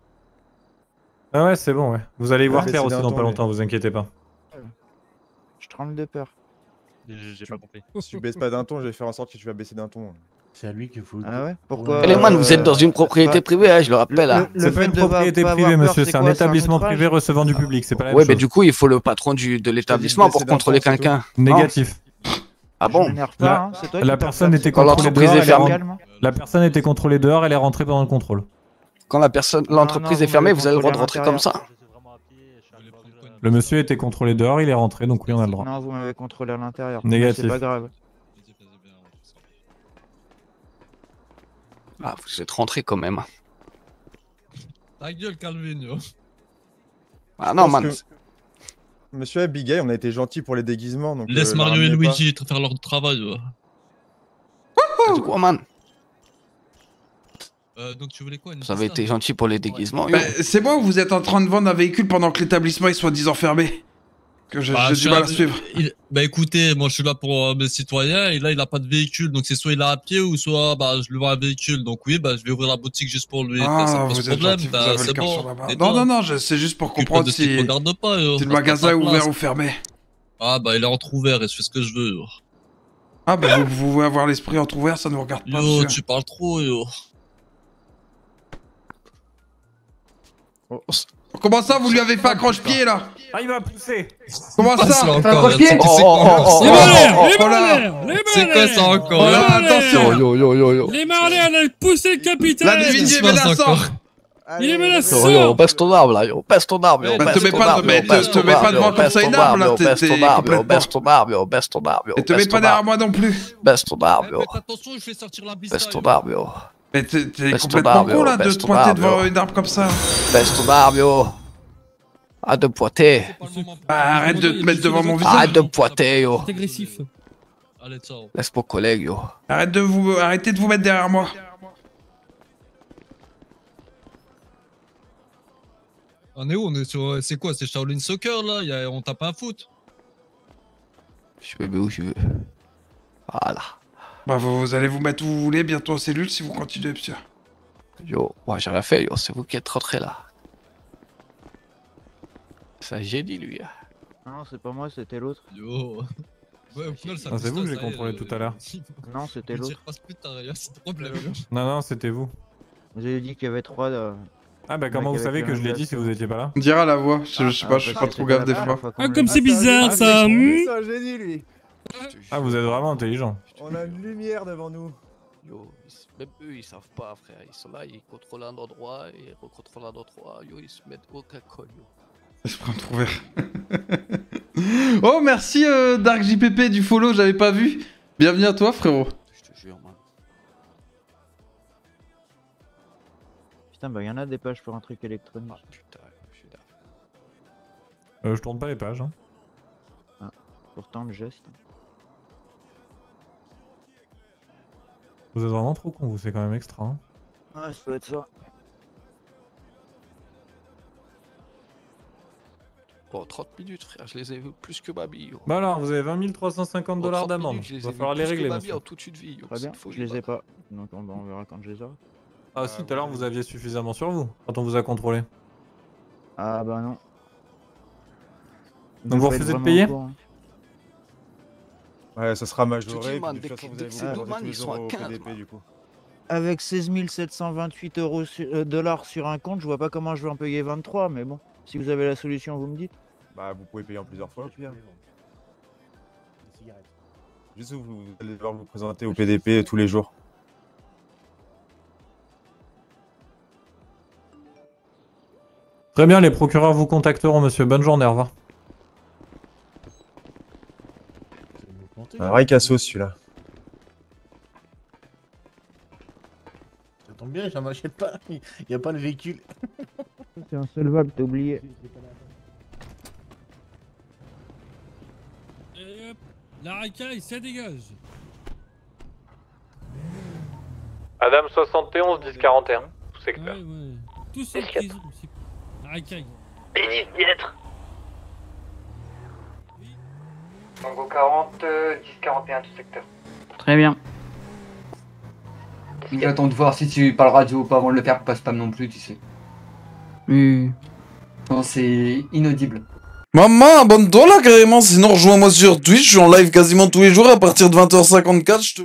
Ah ouais, c'est bon, ouais. Vous allez y voir Ouais, clair c'est aussi d'un dans ton, pas mais- longtemps, vous inquiétez pas. Je tremble de peur. J'ai pas compris. Si tu baisses pas d'un ton, je vais faire en sorte que tu vas baisser d'un ton. C'est à lui qu'il faut. Ah ouais, pourquoi Eh, les man, vous êtes dans une propriété privée, hein, je le rappelle. hein. C'est pas une propriété privée, monsieur, c'est un établissement privé recevant du public, c'est pas la même Ouais, mais chose. du coup, il faut le patron de l'établissement pour contrôler quelqu'un. Non. Négatif. Ah bon La personne était Quand contrôlée l'entreprise dehors, est elle est fermée. rentrée- La personne était contrôlée dehors, elle est rentrée pendant le contrôle. Quand l'entreprise est fermée, vous avez le droit de rentrer comme ça. Le monsieur était contrôlé dehors, il est rentré, donc oui, on a le droit. Non, vous m'avez contrôlé à l'intérieur. Négatif. C'est pas grave. Ah, vous êtes rentré quand même. Ta gueule, Calvin, yo. Ah non, man. Monsieur Abigail, on a été gentil pour les déguisements. Donc, Laisse le Mario et ramenez pas. Luigi faire leur travail, yo. Du coup, man. Donc tu voulais quoi, une Vous avez pista été gentil pour les déguisements. yo. Bah, c'est moi ou vous êtes en train de vendre un véhicule pendant que l'établissement est soi-disant fermé? Que j'ai Bah, du mal à suivre. Bah écoutez, moi je suis là pour mes citoyens et là il a pas de véhicule donc c'est soit il est à pied ou soit bah je lui vends un véhicule donc oui bah je vais ouvrir la boutique juste pour lui. Ah, ça pose vous êtes problème, gentil, vous bah, avez le c'est cœur bon. sur la barre. Et Non, toi non, c'est juste pour Occupe-toi comprendre de ce qui si, te regarde pas, yo. si le Reste à magasin ta est ouvert place. ou fermé. Ah bah il est entrouvert et je fais ce que je veux. Yo. Ah bah vous pouvez avoir l'esprit entrouvert, ça ne vous regarde pas. Yo, monsieur. tu parles trop, yo. Comment ça, vous lui avez fait un croche-pied là? Ah, il va pousser. Comment ça? Passe-le Fais un encore, croche-pied. c'est quoi Les C'est quoi ça encore? Oh là, attention. Yo. Les marlés, elle a poussé le capitaine. L'individu est menaçant. Il est menaçant. Yo, baisse ton arme là, yo, baisse ton arme, yo, Bah, baisse te mets ton pas- arme, mais yo, baisse te ton mets pas arme, devant yo, comme baisse ça une ton arme, arme, là, yo, t'es- baisse t'es ton arme, yo, complètement- baisse ton arme, yo, baisse ton arme, yo, Et te mets baisse pas ton derrière arme, moi non plus. baisse ton arme, yo, Faites attention, je fais sortir la bista. baisse ton arme, yo, Mais t'es Baisse ton complètement arme, con yo, là de baisse te ton pointer arme, devant yo. une arme comme ça. baisse ton arme, yo. Arrête de me pointer, Bah, arrête de te mettre devant mon visage. arrête de me pointer, yo. C'est agressif. Allez, ciao. Laisse mon collègue, yo. Arrêtez de vous mettre derrière moi. On est où? On est sur. C'est quoi? C'est Shaolin Soccer là? On tape un foot? Je vais où je veux. Voilà. Bah vous allez vous mettre où vous voulez bientôt en cellule si vous continuez, monsieur. Yo, moi j'ai rien fait, yo, c'est vous qui êtes rentré là. C'est un génie, lui. Non, c'est pas moi, c'était l'autre. Yo. Ouais, au final, ça Ah, c'est vous que j'ai ça y est, contrôlé tout à l'heure. Non, c'était Je l'autre. tire pas ce putain, rien, c'est trop problème. Non, c'était vous. Vous avez dit qu'il y avait 3. Ah bah comment vous savez que je l'ai dit si vous étiez pas là? On dira la voix, je sais pas, je suis pas trop gaffe des fois. Ah, comme c'est bizarre ça. C'est un génie, lui. Ah, vous êtes vraiment intelligent. On a une lumière devant nous. Yo, même eux ils savent pas, frère. Ils sont là, ils contrôlent un endroit et recontrôlent un endroit. Yo, ils se mettent aucun col, yo. Esprit entrouvert. Oh merci Dark JPP du follow, j'avais pas vu. Bienvenue à toi frérot. Je te jure, man. Putain, bah y'en a des pages pour un truc électronique. Putain, je suis d'accord. Je tourne pas les pages. Hein. Ah, pourtant le geste. Vous êtes vraiment trop con, vous, c'est quand même extra. Hein. Ouais, ça peut être ça. Bon, 30 minutes, frère, je les ai vus plus que Babi, yo. Bah alors, vous avez 20 350 $. d'amende. Va falloir les régler, monsieur. Tout de suite vie, yo. Très bien, je les ai pas. Donc on verra quand je les aurai. Ah si, tout à l'heure vous aviez suffisamment sur vous, quand on vous a contrôlé. Ah bah non. Donc vous refusez de payer? Ouais, ça sera majoré. man, De toute façon, vous allez ces vous deux man, tous les ils sont jours à au 15, PDP, man. du coup. Avec 16 728 dollars sur un compte, je vois pas comment je vais en payer 23, mais bon. Si vous avez la solution, vous me dites. Bah, vous pouvez payer en plusieurs fois, au pire. Juste vous allez devoir vous présenter au PDP tous les jours. Très bien, les procureurs vous contacteront, monsieur. Bonne journée, au revoir. Un vrai cassos, celui-là. Ça tombe bien, j'en achète pas. Il n'y a pas de véhicule. C'est un seul vague, t'as oublié. Et hop, la racaille, ça dégage. Adam 71 1041, tout secteur. Ouais. Tout sur prison. La racaille. Bénis d'y être. Tango 40, 1041, tout secteur. Très bien. J'attends de voir si tu parles radio ou pas avant de le faire, pas spam non plus, tu sais. Non, c'est inaudible. Maman, abonne-toi là carrément, sinon rejoins-moi sur Twitch, je suis en live quasiment tous les jours à partir de 20h54, je te...